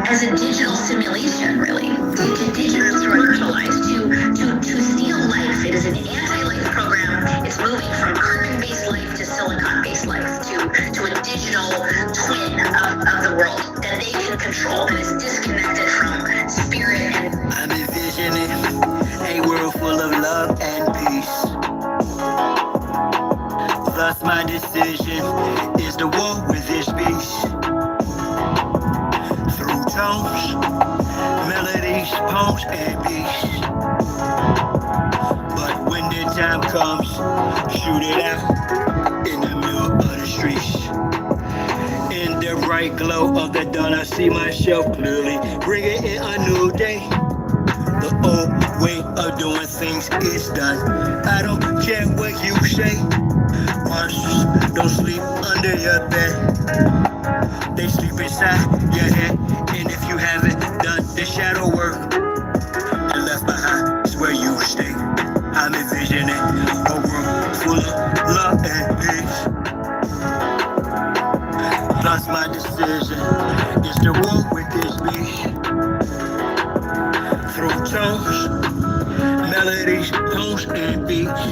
as a digital simulation, really, to digitalize, to steal life. It is an anti-life program. It's moving from carbon-based life to silicon-based life, to a digital twin of the world that they can control, that is disconnected from spirit. I'm envisioning a world full of love and peace. Thus my decision is to walk with this beast. Through tones, melodies, poems, and beats. But when the time comes, shoot it out in the middle of the streets. In the bright glow of the dawn, I see myself clearly, bringing in a new day. The old way of doing things is done. I don't care what you say. Monsters don't sleep under your bed. They sleep inside your head. And if you haven't done the shadow work, and left behind is where you stay. I'm envisioning a world full of love and peace. Plus my decision is to walk with this beast. Through tones, melodies, tones, and beats.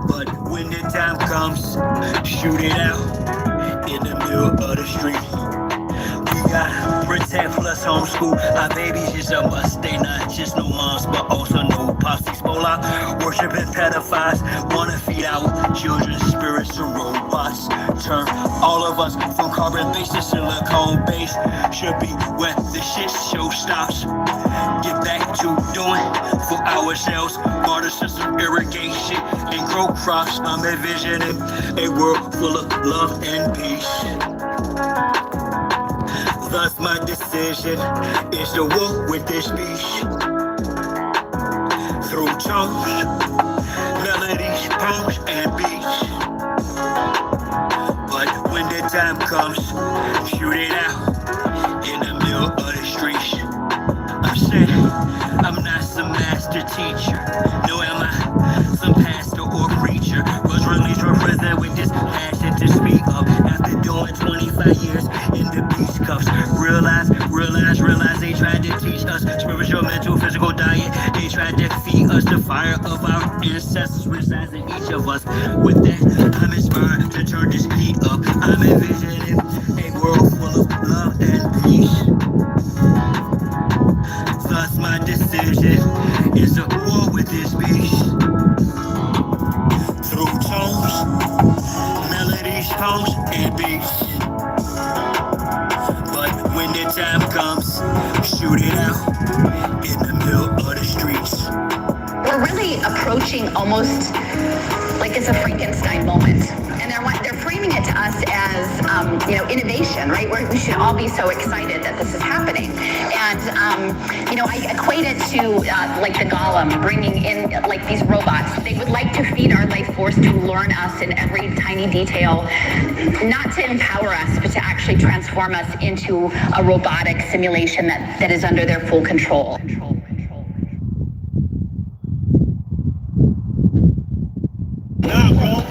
But when the time comes, shoot it out in the middle of the street. We gotta protect plus homeschool. Our babies is a must. They not just no moms, but also no pops. Spola, worshiping pedophiles, wanna feed our children's spirits to robots. Turn all of us from carbon-based to silicone-based. Should be where the shit show stops. Get back to doing for ourselves. Water system, irrigation, and grow crops. I'm envisioning a world full of love and peace. Thus my decision is to walk with this beast. Through tones, melodies, poems, and beats. But when the time comes, shoot it out in the middle of the streets. I'm saying I'm not some master teacher, nor am I some pastor or preacher. Was released from prison with this passion to speak up. After doing 25 years in the beast cuffs, realize they tried to teach us spiritual, mental, physical diet. They tried to feed us the fire of our ancestors resides in each of us. With that, I'm inspired to turn this heat up. I'm envisioning a world full of love and peace. Thus my decision is to war with this beast. Through tones, melodies, poems, and beats. But when the time comes, shoot it out in the middle of the streets. We're really approaching almost like it's a Frankenstein moment. And they're framing it to us as, innovation, right? Where we should all be so excited that this is happening. And, I equate it to like the Golem bringing in like these robots. They would like to feed our life force to learn us in every tiny detail, not to empower us, but to actually transform us into a robotic simulation that is under their full control. Nah, bro.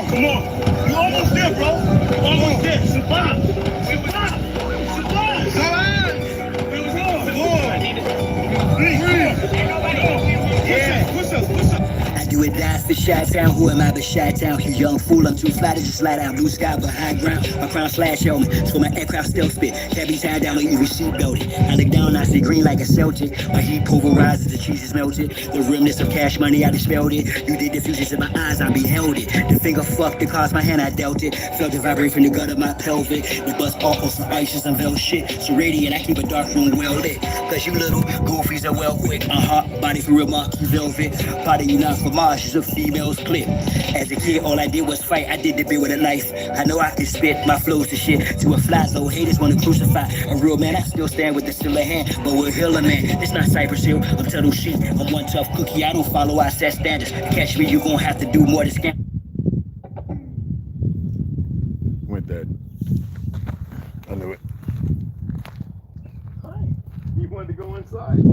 Come on. You almost there, bro. Almost there. Survive. I do it die for Chi-Town. Who am I but Chi-Town? You young fool, I'm too fly to just slide out. Blue sky but high ground. My crown slash helmet, so my aircraft stealth spit. Can't be tied down or even seat belted. I look down, I see green like a Celtic. My heat pulverizes, the cheese is melted. The remnants of cash money, I dispelled it. You did the fusions in my eyes, I beheld it. The finger fucked the cards, my hand, I dealt it. Felt the vibrate from the gut of my pelvic. The bust off on some ices and veil shit. So radiant, I keep a dark room well lit. Cause you little goofies are well quick. Body for real marquee velvet. Body you not for Mars, is a female's clip. As a kid, all I did was fight. I did the bit with a knife. I know I can spit my flows to shit. To a fly, though haters wanna crucify a real man. I still stand with the still hand, but we're Hiller man. It's not Cypress Hill, I'm Tuttle Sheep. I'm one tough cookie, I don't follow, I set standards. To catch me, you gon' have to do more to scam. Went that. I knew it. Hi. You wanted to go inside? You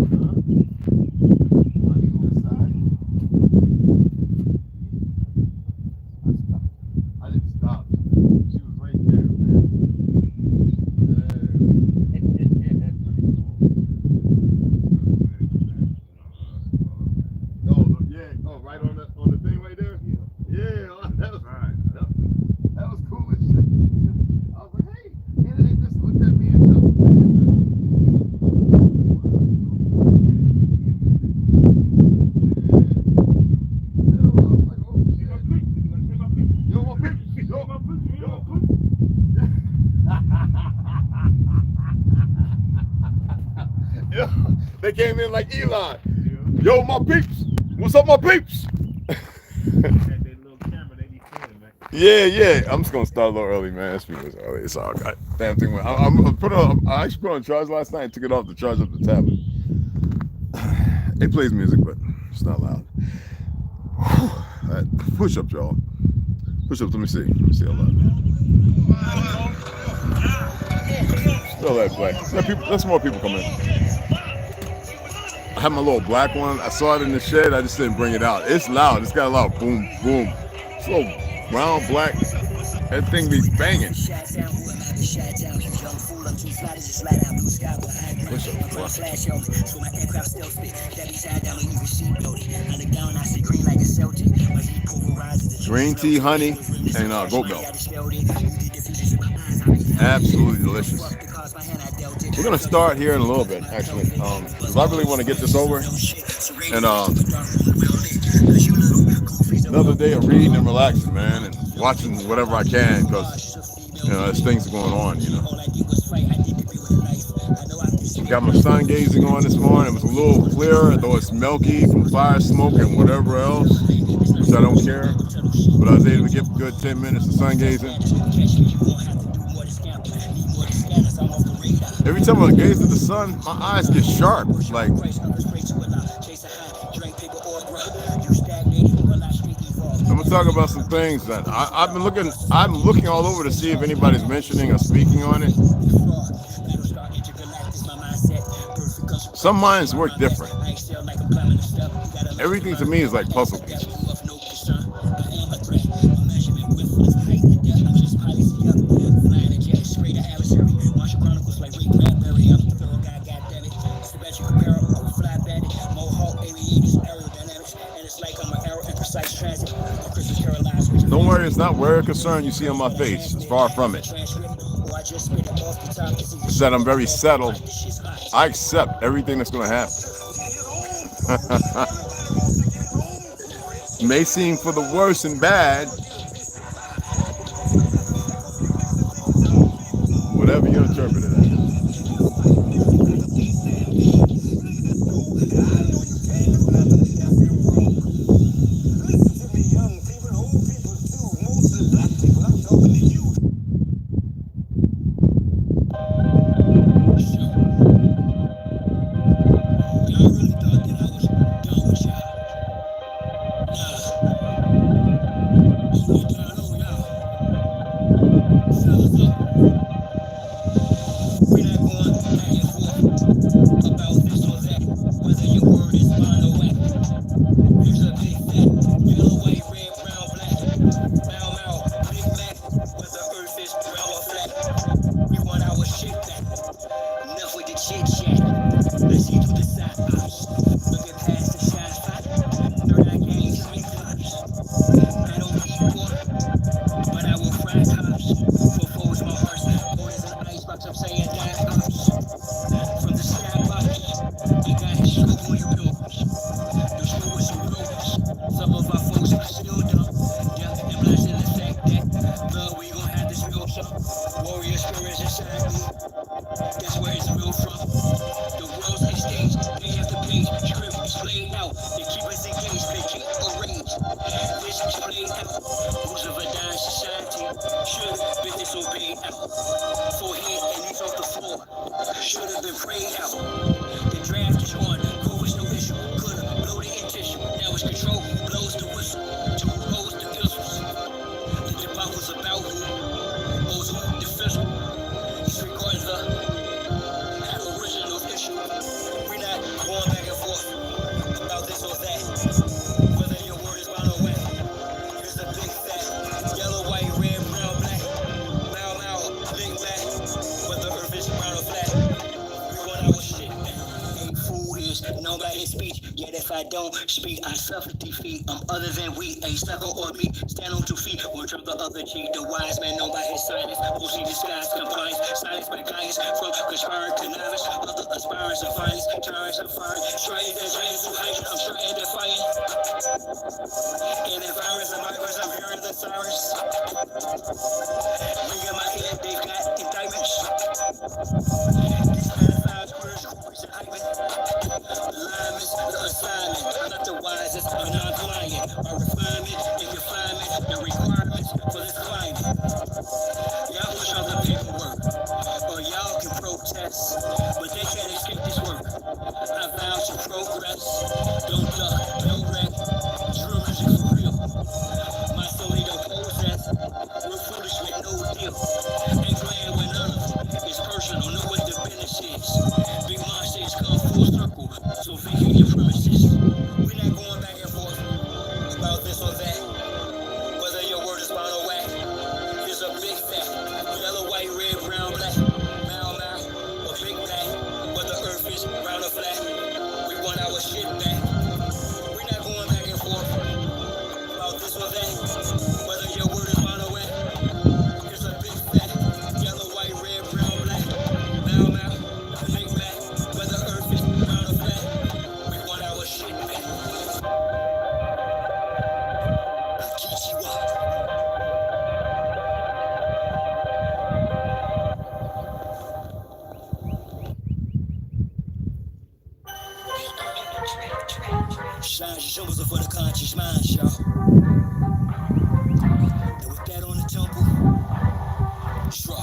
wanted to go inside? I didn't stop. She was right there, man. They came in like Elon. Yo, my peeps. What's up, my peeps? Yeah. I'm just gonna start a little early, man. It's early. It's all right. Damn thing. I actually put on charge last night and took it off to charge up the tablet. It plays music, but it's not loud. All right, push up, y'all. Push up. Let me see how loud. Still that black. Let some more people come in. I have my little black one. I saw it in the shed. I just didn't bring it out. It's loud. It's got a lot of boom, boom. It's a little brown, black. That thing be banging. Green tea, honey, and goat milk. Absolutely delicious. We're gonna start here in a little bit, actually, because I really want to get this over. And another day of reading and relaxing, man, and watching whatever I can, because there's things going on, Got my sun gazing on this morning. It was a little clearer, though it's milky from fire smoke and whatever else, which I don't care. But I was able to get a good 10 minutes of sun gazing. Every time I gaze at the sun, my eyes get sharp. Like, I'm gonna talk about some things that I'm looking all over to see if anybody's mentioning or speaking on it. Some minds work different. Everything to me is like puzzle pieces. Don't worry, it's not where concern you see on my face. It's far from it. It's that I'm very settled. I accept everything that's going to happen. It may seem for the worse and bad. Whatever you interpret it as. Speak, I suffer defeat. I'm other than weak. A sucker or me. Stand on 2 feet. Or turn the other cheek. The wise man known by his silence. Mostly disguised compliance. Silence by guidance. From conspiring connivance. Other aspirants of violence. Tyrants of fire. Trying their dreams to hide. I'm trying to fight. In environs and migrants, I'm hearing the sirens. Ringing my head, they've got indictments. These kind of 5 squares, and hyping. few. Ain't playing with none of them. It's personal, know what the business is. Big monsters come full circle, so vacate your premises. We not going back and forth about this or that. Whether your word is bound or whack. Here's a big fact. Yellow, white, red, brown, black. Mile, or big black. Whether earth is round or flat. We want our shit back. We not going back and forth about this or that. Whether your word is bound or whack. Here's a big fact. Yellow, white, red, brown, black. Mile, big black. Whether earth is round or flat. We want our shit back. Shine symbols for the conscious mind, y'all. And with that on the temple, draw. I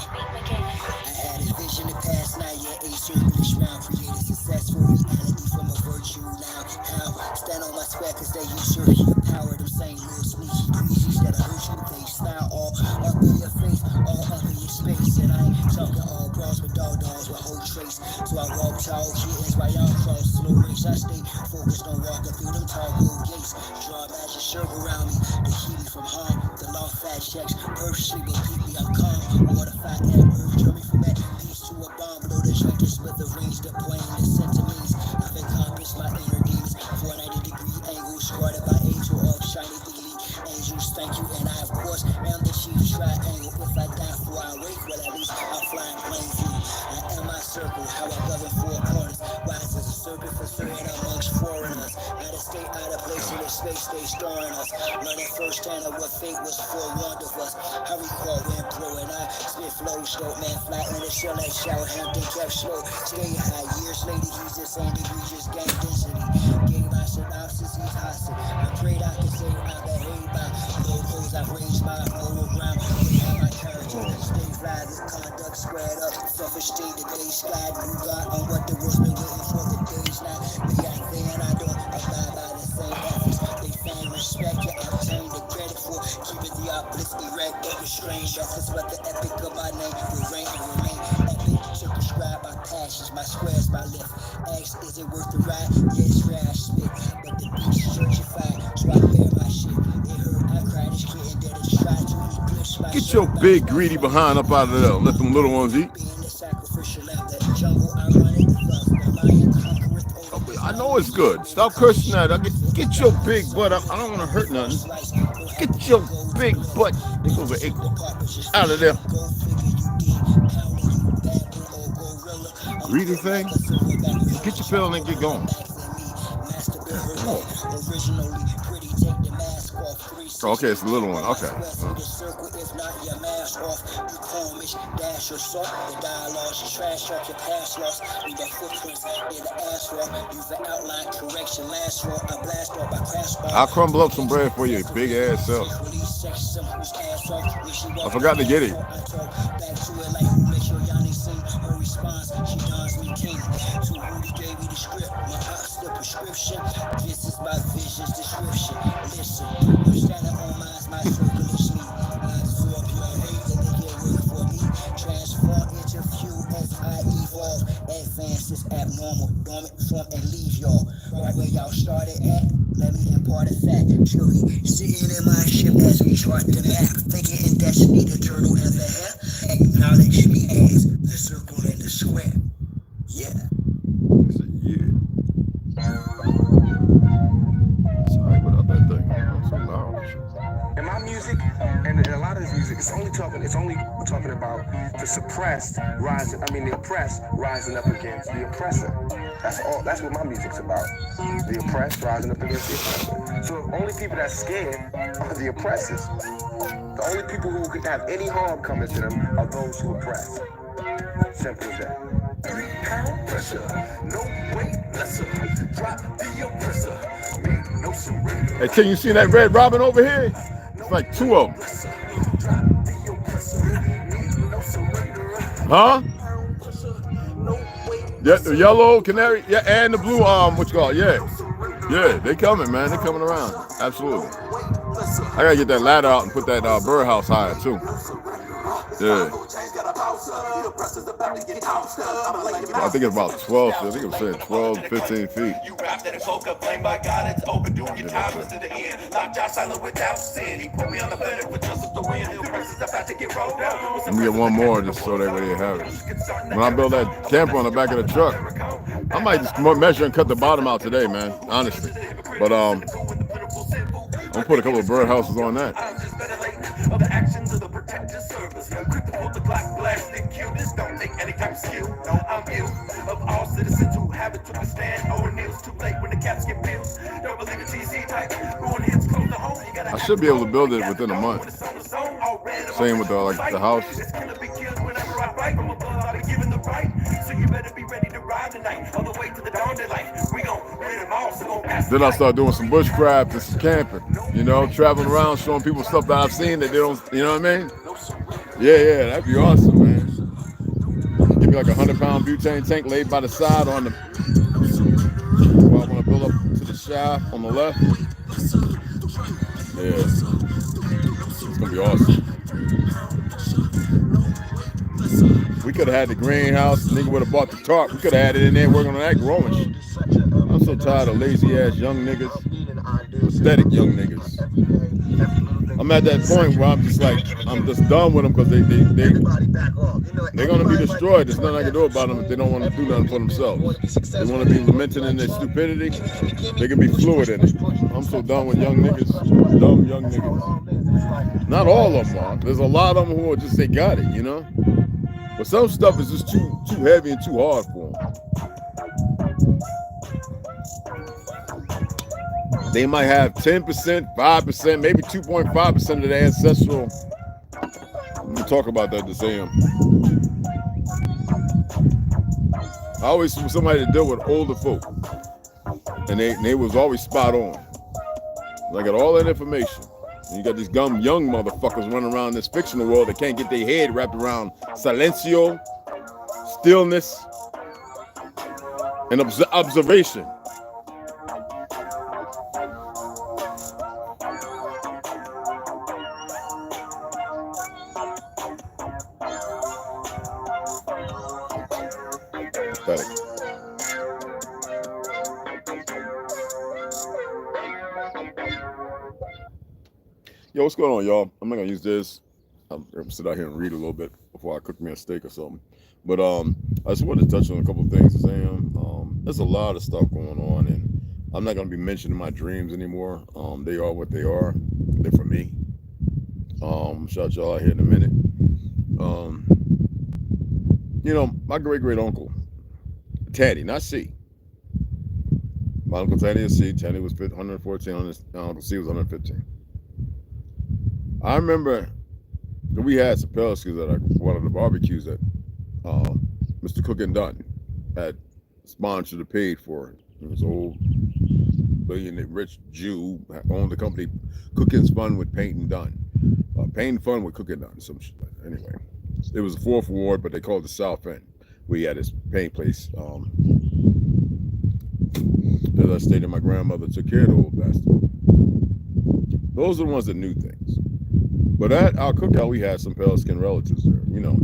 had a vision the past night, yeah, a circulars round, created successful reality from a virtue now. How? Stand on my square cause they usurp your power, them same little sneaky breezes that I hurt you, they style all up in your face, all up in your space. And I ain't talking all bras with dogs with whole trace. So I walk tall kittens while y'all cross slow race. I stay focused on walking through them tall gold gates. Draw a magic circle around me to keep me from harm. The law fat checks purposely will keep me I'm calm. Mortified at earth, turn me from that peace to a bomb. Below the drink just with the range that point the sentiments. I've accomplished my inner demons. 490-degree angle, squatted by angel of shiny elite angels. Thank you, and I of course am the chief triangle. If I die before I wake, well at least I'll fly in plain view. I am my circle, how I govern four corners. Wise as a serpent for certain amongst foreigners. Out of state, out of place in the space they storing us. Learning firsthand of what fate was forewarned of us. How we call when pro and I spit flow slow, man fly in the shell and shout Hampton kept slow. Stay high, years later he's the same degree, just gain density. Gave my synopsis, he's hostile. I prayed I could say I behaved by low holes, I've raised my moral ground. They have my character, stay fly, the conduct squared up. Selfish state, the day slide, you got on what the world's been waiting for the days now. They got there and I don't abide by the same ethics. They fame, respect, you obtain the credit for keeping the obelisk erect over strange efforts. But the epic of my name will reign and remain epic. Circumscribe my passions, my squares, my lift. Ask, is it worth the ride? Yeah, it's rare I spit, but the beach certified, so I bear my shit. It hurt, I cried as kid and then it tried to eclipse my Get your big greedy behind up out of there. Let them little ones eat. I know it's good. Stop cursing that. Get your big butt up. I don't want to hurt nothing. Get your big butt out of there. Greedy thing. Get your pill and get going. Oh, okay, it's the little one. Okay. I'll crumble up some bread for you, big ass self. I forgot to get it. Prescription. This is my vision's description. Listen, I'm standing on my circle of sleep. I absorb your hate and they get work for me. Transform into fuel as I evolve. Advance is abnormal, dormant, form and leave y'all. Right where y'all started at, let me impart a fact. She'll be sitting in my ship as we chart the map. Thinking in destiny, the turtle and the hair. Acknowledge me as the circle and the square. Yeah. Yeah. Sorry about that thing. I'm so loud. In my music, and in a lot of this music, it's only talking about the suppressed rising. I mean, the oppressed rising up against the oppressor. That's all. That's what my music's about. The oppressed rising up against the oppressor. So the only people that's scared are the oppressors. The only people who could have any harm coming to them are those who oppress. Simple as that. 3 pound pressure, no weight lesser. Drop the oppressor, make no surrender. Hey, can you see that red robin over here? It's like 2 of them. Huh? Yeah, the yellow canary, yeah, and the blue what you call it? Yeah, they coming, man. They coming around. Absolutely. I gotta get that ladder out and put that birdhouse higher too. Yeah. I think it's about 12. I think it was saying 12, 15 feet. You rap that is woke up, blamed by God. It's open, doing your time to the end. Lock Jah silent without sin. He put me on the planet with just the wind. The rest is about to get rolled out. Let me get one more just so that way they have it. When I build that camper on the back of the truck, I might just measure and cut the bottom out today, man. Honestly. But I'm gonna put a couple of bird houses on that. Of the actions of the protective service. Quick to pull the Glock, blast and kill this. Don't take any type of skill. No, I'm ill. Of all citizens who have it to withstand. Oh, and it's too late when the caps get built. Don't believe the TC type. Going hits close to home. You gotta I should be able to build it within a month. Same with the house. It's gonna be killed whenever I write. From above, I'll be given the right. So you better be ready to ride tonight. All the way to the dawn daylight. We gon' rid them all, so gon' pass. Then I start doing some bushcraft and some camping. You know, traveling around, showing people stuff that I've seen that they don't, you know what I mean? Yeah, that'd be awesome, man. Give me like a 100-pound butane tank laid by the side on the, well, I want to build up to the shaft on the left. Yeah, it's gonna be awesome. We could have had the greenhouse, the nigga would have bought the tarp. We could have had it in there working on that growing shit. I'm so tired of lazy ass young niggas, pathetic young niggas. I'm at that point where I'm just like, I'm just done with them because they're gonna be destroyed. There's nothing I can do about them if they don't want to do nothing for themselves. They want to be lamented in their stupidity. They can be fluid in it. I'm so done with young niggas, dumb young niggas. Not all of them are. There's a lot of them who are just, they got it, you know? But some stuff is just too heavy and too hard for them. They might have 10%, 5%, maybe 2.5% of their ancestral. We'll talk about that this AM. I always was somebody to deal with older folk, and they was always spot on. I got all that information. And you got these dumb young motherfuckers running around this fictional world that can't get their head wrapped around silencio, stillness, and observation. Pathetic. Yo, what's going on, y'all? I'm not gonna use this. I'm gonna sit out here and read a little bit before I cook me a steak or something. But I just wanted to touch on a couple of things, Sam. There's a lot of stuff going on, and I'm not gonna be mentioning my dreams anymore. They are what they are. They're for me. Shout y'all out here in a minute. You know, my great uncle, Teddy, not C. My uncle Teddy is C. Teddy was 114. My uncle C was 115. I remember that we had some Peliskins at one of the barbecues that Mr. Cook and Dunn had sponsored or paid for. He was an old billionaire, rich Jew, owned the company Cooking's Fun with Paint and Dunn. Paint and Fun with Cook and Dunn, some shit like that. Anyway, it was the 4th Ward, but they called it the South End. We had this paint place. As I stated, my grandmother took care of the old bastard. Those are the ones that knew things. But at our cookout, we had some pale-skinned relatives there, you know.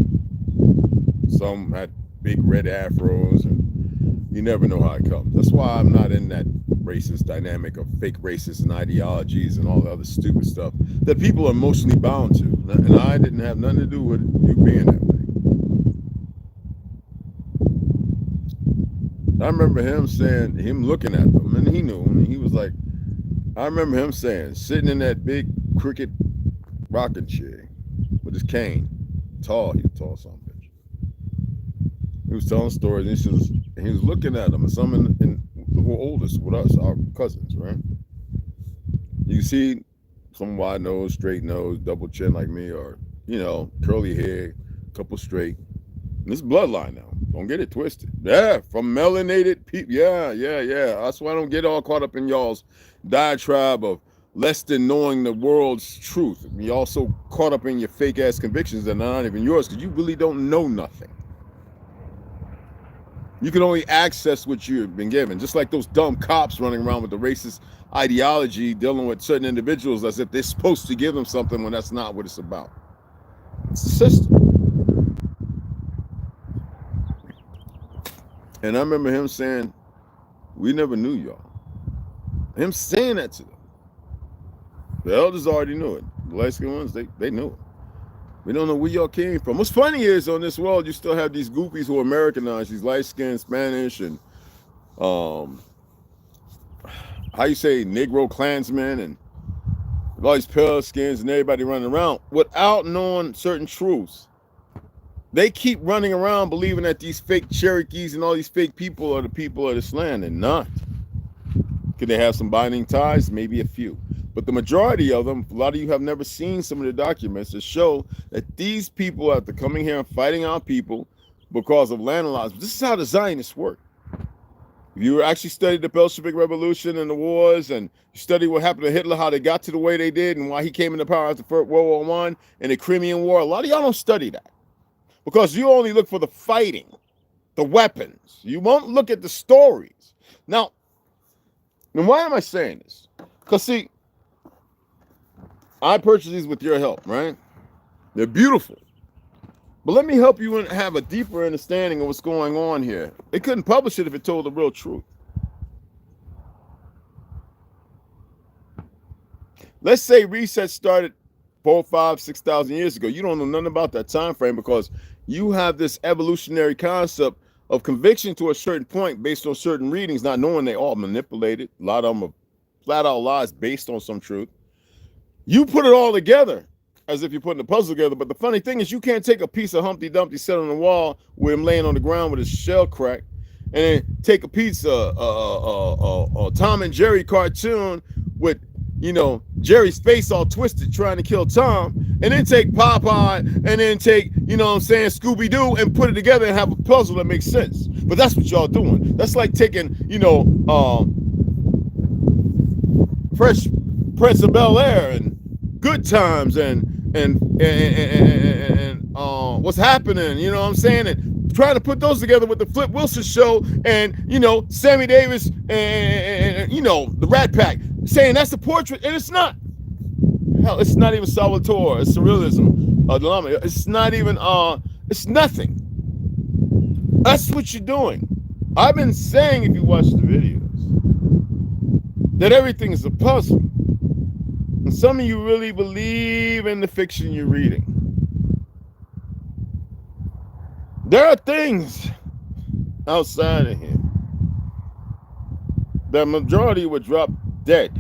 Some had big red afros, and you never know how it comes. That's why I'm not in that racist dynamic of fake racists and ideologies and all the other stupid stuff that people are emotionally bound to. And I didn't have nothing to do with you being that way. I remember him saying, him looking at them, and he knew, and he was like, I remember him saying, sitting in that big cricket rocking chair with his cane, tall, he was tall son of a bitch. He was telling stories, and he was looking at them, and some in who were oldest with us, our cousins, right? You see some wide nose, straight nose, double chin like me, or, you know, curly hair, couple straight. And this bloodline now. Don't get it twisted. Yeah, from melanated people. Yeah. That's why I don't get all caught up in y'all's diatribe of less than knowing the world's truth. You're also caught up in your fake ass convictions that are not even yours because you really don't know nothing. You can only access what you've been given. Just like those dumb cops running around with the racist ideology dealing with certain individuals as if they're supposed to give them something when that's not what it's about. It's a system. And I remember him saying, we never knew y'all. Him saying that to them. The elders already knew it. The light-skinned ones, they knew it. We don't know where y'all came from. What's funny is on this world, you still have these goofies who are Americanized, these light-skinned Spanish and how you say Negro Klansmen and all these pale skins and everybody running around without knowing certain truths. They keep running around believing that these fake Cherokees and all these fake people are the people of this land. They're not. Could they have some binding ties? Maybe a few. But the majority of them, a lot of you have never seen some of the documents that show that these people, after coming here and fighting our people because of land laws, this is how the Zionists work. If you actually study the Bolshevik Revolution and the wars, and you study what happened to Hitler, how they got to the way they did, and why he came into power after World War I and the Crimean War, a lot of y'all don't study that. Because you only look for the fighting, the weapons. You won't look at the stories. Now why am I saying this? Because, see, I purchased these with your help, right? They're beautiful. But let me help you have a deeper understanding of what's going on here. They couldn't publish it if it told the real truth. Let's say reset started 4, 5, 6,000 years ago. You don't know nothing about that time frame because you have this evolutionary concept of conviction to a certain point based on certain readings, not knowing they all manipulated. A lot of them are flat out lies based on some truth. You put it all together as if you're putting a puzzle together. But the funny thing is you can't take a piece of Humpty Dumpty set on the wall with him laying on the ground with his shell cracked, and then take a piece of Tom and Jerry cartoon with, you know, Jerry's face all twisted trying to kill Tom, and then take Popeye and then take, you know what I'm saying, Scooby-Doo and put it together and have a puzzle that makes sense. But that's what y'all doing. That's like taking, you know, Fresh Prince of Bel-Air and Good Times and What's Happening, you know what I'm saying, and trying to put those together with the Flip Wilson Show and, you know, Sammy Davis and you know, the Rat Pack, saying that's a portrait, and it's not. Hell, it's not even Salvatore. It's surrealism. It's not even. It's nothing. That's what you're doing. I've been saying, if you watch the videos, that everything is a puzzle, and some of you really believe in the fiction you're reading. There are things outside of here that majority would drop dead.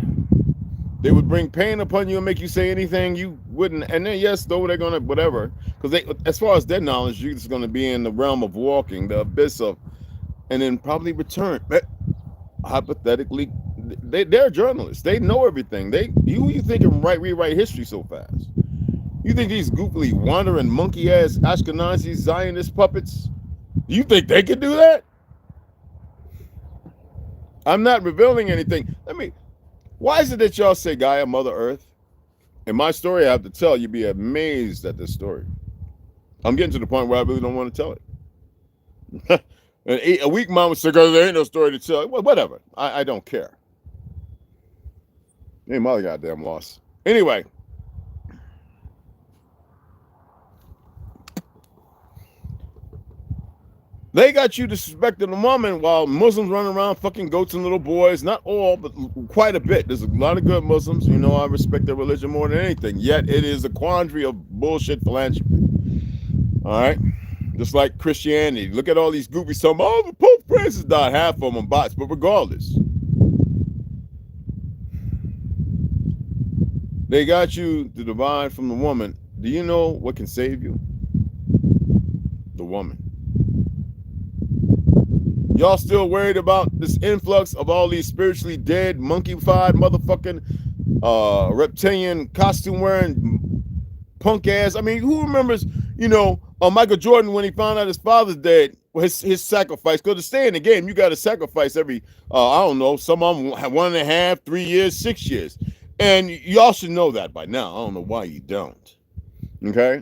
They would bring pain upon you and make you say anything you wouldn't. And then, yes, though, they're going to whatever. Because they, as far as their knowledge, you're just going to be in the realm of walking, the abyss of, and then probably return. But hypothetically, they're journalists. They know everything. You think can rewrite history so fast? You think these goofily wandering monkey-ass Ashkenazi Zionist puppets, you think they could do that? I'm not revealing anything. Why is it that y'all say Gaia, Mother Earth? In my story, I have to tell, you'd be amazed at this story. I'm getting to the point where I really don't want to tell it. And a weak mom would say, there ain't no story to tell. Well, whatever. I don't care. Ain't my goddamn loss. Anyway. They got you disrespecting a woman while Muslims run around fucking goats and little boys. Not all, but quite a bit. There's a lot of good Muslims. You know, I respect their religion more than anything. Yet it is a quandary of bullshit philanthropy. All right? Just like Christianity. Look at all these groupies talking about, oh, the Pope Francis died. Half of them are bots. But regardless, they got you to divide from the woman. Do you know what can save you? The woman. Y'all still worried about this influx of all these spiritually dead, monkey-fied, motherfucking, reptilian, costume-wearing, punk-ass? I mean, who remembers, you know, Michael Jordan when he found out his father's dead, his sacrifice? Because to stay in the game, you got to sacrifice every, I don't know, some of them 1.5, 3 years, 6 years. And y'all should know that by now. I don't know why you don't. Okay?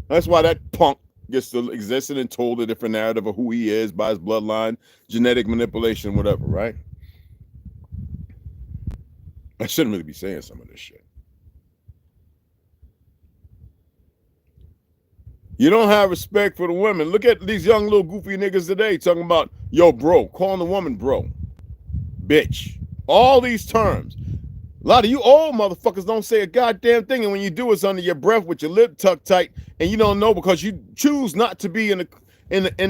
That's why that punk gets to exist and told a different narrative of who he is by his bloodline, genetic manipulation, whatever, right? I shouldn't really be saying some of this shit. You don't have respect for the women. Look at these young little goofy niggas today talking about, yo, bro, calling the woman bro, bitch. All these terms. A lot of you old motherfuckers don't say a goddamn thing, and when you do, it's under your breath with your lip tucked tight, and you don't know because you choose not to be in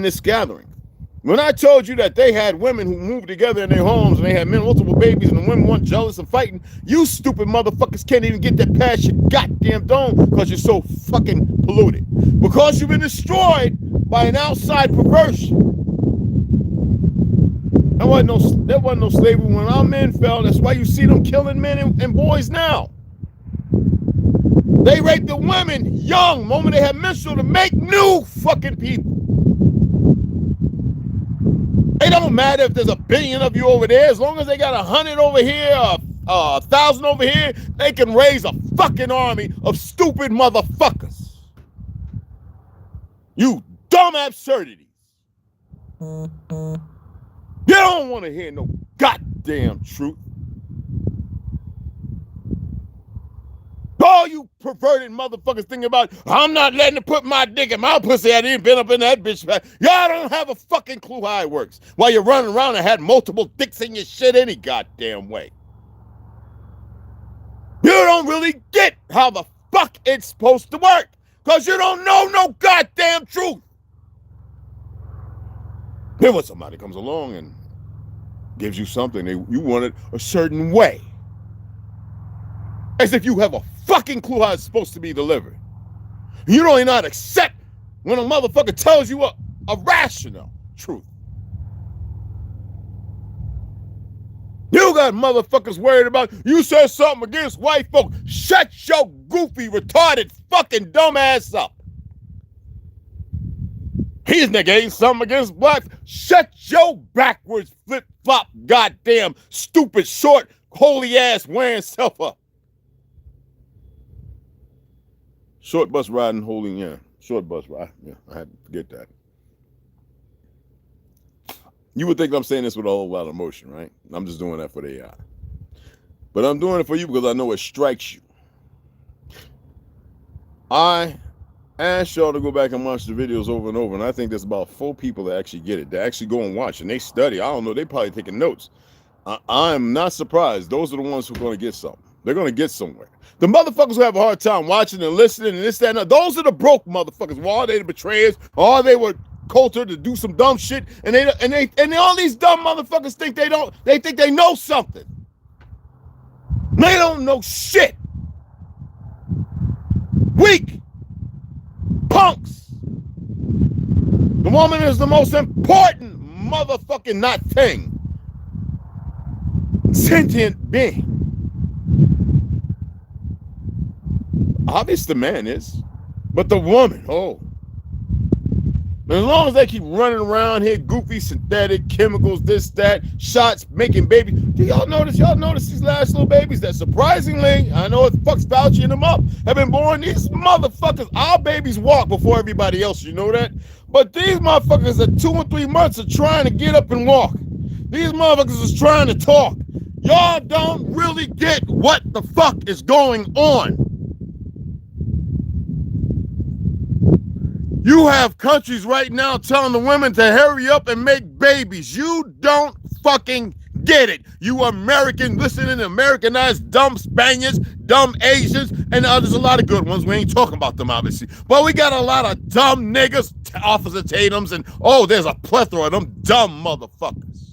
this gathering. When I told you that they had women who moved together in their homes and they had multiple babies and the women weren't jealous and fighting, you stupid motherfuckers can't even get that past your goddamn dome because you're so fucking polluted. Because you've been destroyed by an outside perversion. There wasn't no slavery when our men fell. That's why you see them killing men and boys now. They raped the women young, moment they had menstrual, to make new fucking people. It don't matter if there's 1 billion of you over there. As long as they got 100 over here, 1,000 over here, they can raise a fucking army of stupid motherfuckers. You dumb absurdities. You don't want to hear no goddamn truth. All you perverted motherfuckers thinking about, I'm not letting it put my dick in my pussy. I didn't been up in that bitch. Y'all don't have a fucking clue how it works. While you're running around and had multiple dicks in your shit any goddamn way. You don't really get how the fuck it's supposed to work. Because you don't know no goddamn truth. Then when somebody comes along and gives you something, you want it a certain way. As if you have a fucking clue how it's supposed to be delivered. You don't even know how to accept when a motherfucker tells you a rational truth. You got motherfuckers worried about, you said something against white folk. Shut your goofy, retarded, fucking dumb ass up. He's negating something against blacks. Shut your backwards, flip-flop, goddamn, stupid, short, holy ass wearing self up. Short bus riding, holding, yeah. Short bus ride. Yeah, I had to forget that. You would think I'm saying this with a whole lot of emotion, right? I'm just doing that for the AI. But I'm doing it for you because I know it strikes you. I asked y'all to go back and watch the videos over and over, and I think there's about 4 people that actually get it. They actually go and watch, and they study. I don't know, they probably taking notes. I'm not surprised. Those are the ones who are going to get something. They're going to get somewhere. The motherfuckers who have a hard time watching and listening and this, that, and that, those are the broke motherfuckers. Well, are they the betrayers? Or they were cultured to do some dumb shit? And all these dumb motherfuckers think they think they know something. They don't know shit. Weak. Punks. The woman is the most important motherfucking not thing. Sentient being. Obviously the man is, but the woman, oh. As long as they keep running around here, goofy, synthetic, chemicals, this, that, shots, making babies. Do y'all notice? Y'all notice these last little babies that surprisingly, I know it fucks Fauci and them up, have been born. These motherfuckers, our babies walk before everybody else, you know that? But these motherfuckers at 2 and 3 months are trying to get up and walk. These motherfuckers is trying to talk. Y'all don't really get what the fuck is going on. You have countries right now telling the women to hurry up and make babies. You don't fucking get it. You American, listening to Americanized dumb Spaniards, dumb Asians, and there's a lot of good ones. We ain't talking about them, obviously. But we got a lot of dumb niggas, Officer Tatum's, and there's a plethora of them dumb motherfuckers.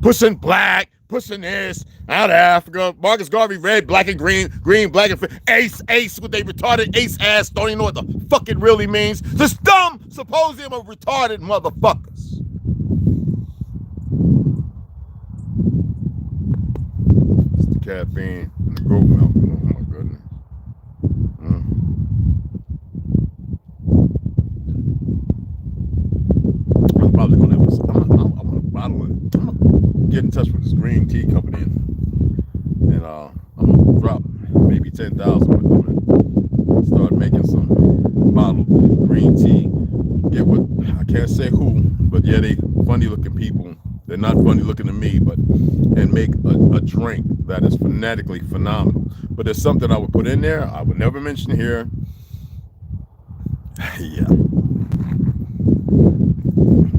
Pushing black, pushing this, out of Africa. Marcus Garvey, red, black and green, green, black and ace, what they retarded ace ass, don't even know what the fuck it really means. This dumb symposium of retarded motherfuckers. It's the caffeine and the goat milk. Oh my goodness. I'm probably gonna have I'm gonna bottle it. I'm gonna get in touch with this green tea company and I'm gonna drop maybe 10,000 with them and start making some bottled green tea. Get what, I can't say who, but yeah, they funny looking people. They're not funny looking to me, and make a drink that is phonetically phenomenal. But there's something I would put in there I would never mention here. Yeah.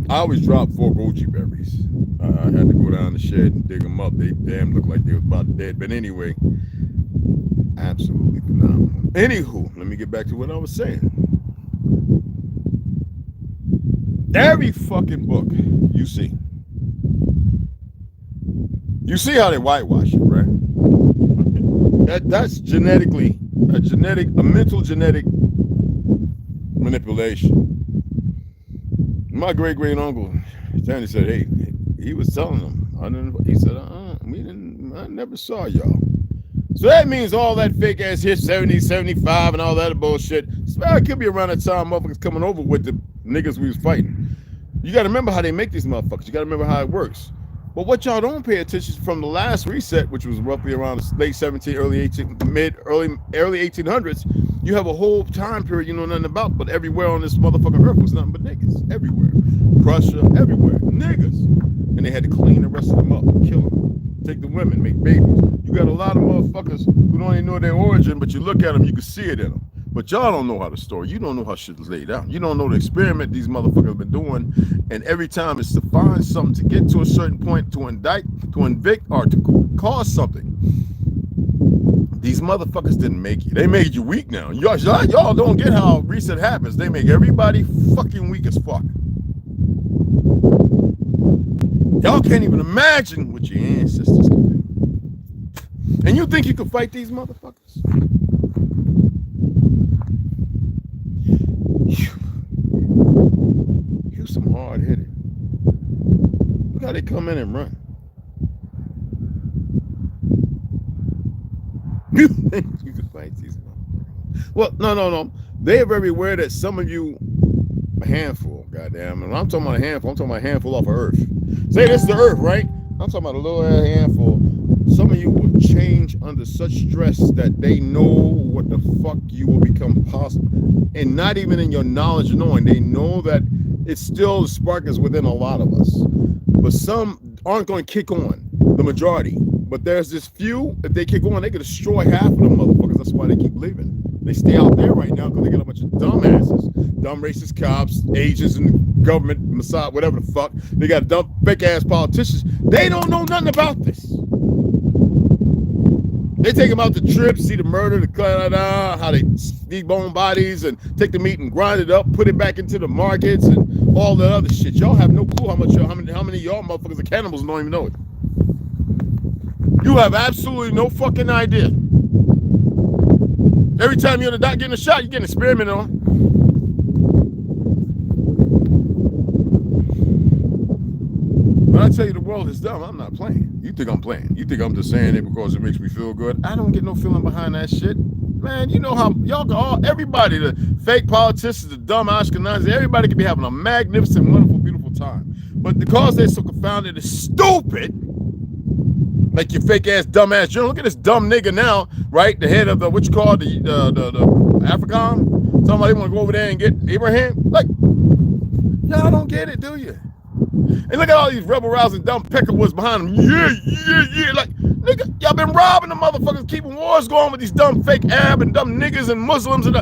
I always drop 4 goji berries. I had to go down the shed and dig them up. They damn looked like they was about dead. But anyway, absolutely phenomenal. Anywho, let me get back to what I was saying. Every fucking book you see how they whitewash it, right? That's genetically a mental genetic manipulation. My great uncle, Tanny said, hey, he was telling them. He said, I never saw y'all. So that means all that fake ass hit 70, 75 and all that bullshit. It could be around the time motherfuckers coming over with the niggas we was fighting. You gotta remember how they make these motherfuckers. You gotta remember how it works. But what y'all don't pay attention from the last reset, which was roughly around the late 17, early 1800s, you have a whole time period you know nothing about, but everywhere on this motherfucking earth was nothing but niggas. Everywhere. Prussia, everywhere. Niggas. And they had to clean the rest of them up, kill them, take the women, make babies. You got a lot of motherfuckers who don't even know their origin, but you look at them, you can see it in them. But y'all don't know how the story. You don't know how shit is laid out. You don't know the experiment these motherfuckers have been doing. And every time it's to find something to get to a certain point, to indict, to evict, or to cause something. These motherfuckers didn't make you. They made you weak now. Y'all don't get how reset happens. They make everybody fucking weak as fuck. Y'all can't even imagine what your ancestors can do. And you think you can fight these motherfuckers? You some hard-headed. Look how they come in and run. You think you can fight these motherfuckers? Well, no. They're very aware that some of you, a handful, goddamn. And when I'm talking about a handful, I'm talking about a handful off of Earth. Say this is the Earth, right? I'm talking about a little handful. Some of you will change under such stress that they know what the fuck you will become possible. And not even in your knowledge of knowing, they know that it's still the spark is within a lot of us. But some aren't going to kick on, the majority. But there's this few, if they kick on, they can destroy half of them motherfuckers. That's why they keep leaving. They stay out there right now because they got a bunch of dumbasses, dumb racist cops, agents in the government, Mossad, whatever the fuck. They got dumb fake ass politicians. They don't know nothing about this. They take them out to trips, see the murder, how they debone bodies and take the meat and grind it up, put it back into the markets and all that other shit. Y'all have no clue how many of y'all motherfuckers are cannibals and don't even know it. You have absolutely no fucking idea. Every time you're in the dock getting a shot, you're getting experimented on. When I tell you the world is dumb, I'm not playing. You think I'm playing. You think I'm just saying it because it makes me feel good. I don't get no feeling behind that shit. Man, you know how y'all everybody, the fake politicians, the dumb Ashkenazis, everybody can be having a magnificent, wonderful, beautiful time. But because they're so confounded and stupid, like your fake ass, dumb ass journal. Look at this dumb nigga now, right? The head of the, what you call the African. Somebody want to go over there and get Abraham. Like, y'all don't get it, do you? And look at all these rebel rousing dumb peckerwoods behind them. Yeah. Like, nigga, y'all been robbing the motherfuckers, keeping wars going with these dumb fake Arab and dumb niggas and Muslims and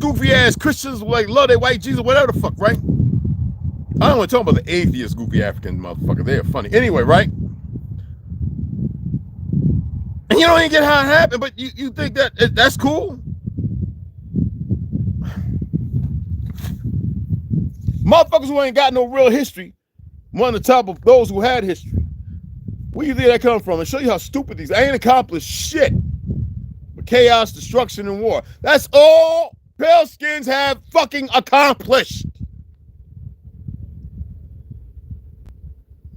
goofy ass Christians who like love their white Jesus, whatever the fuck, right? I don't want to talk about the atheist goofy African motherfuckers. They're funny. Anyway, right? And you don't even get how it happened, but you think that that's cool? Motherfuckers who ain't got no real history, one on the top of those who had history. Where you think that come from? And show you how stupid these ain't accomplished shit. But chaos, destruction, and war. That's all pale skins have fucking accomplished.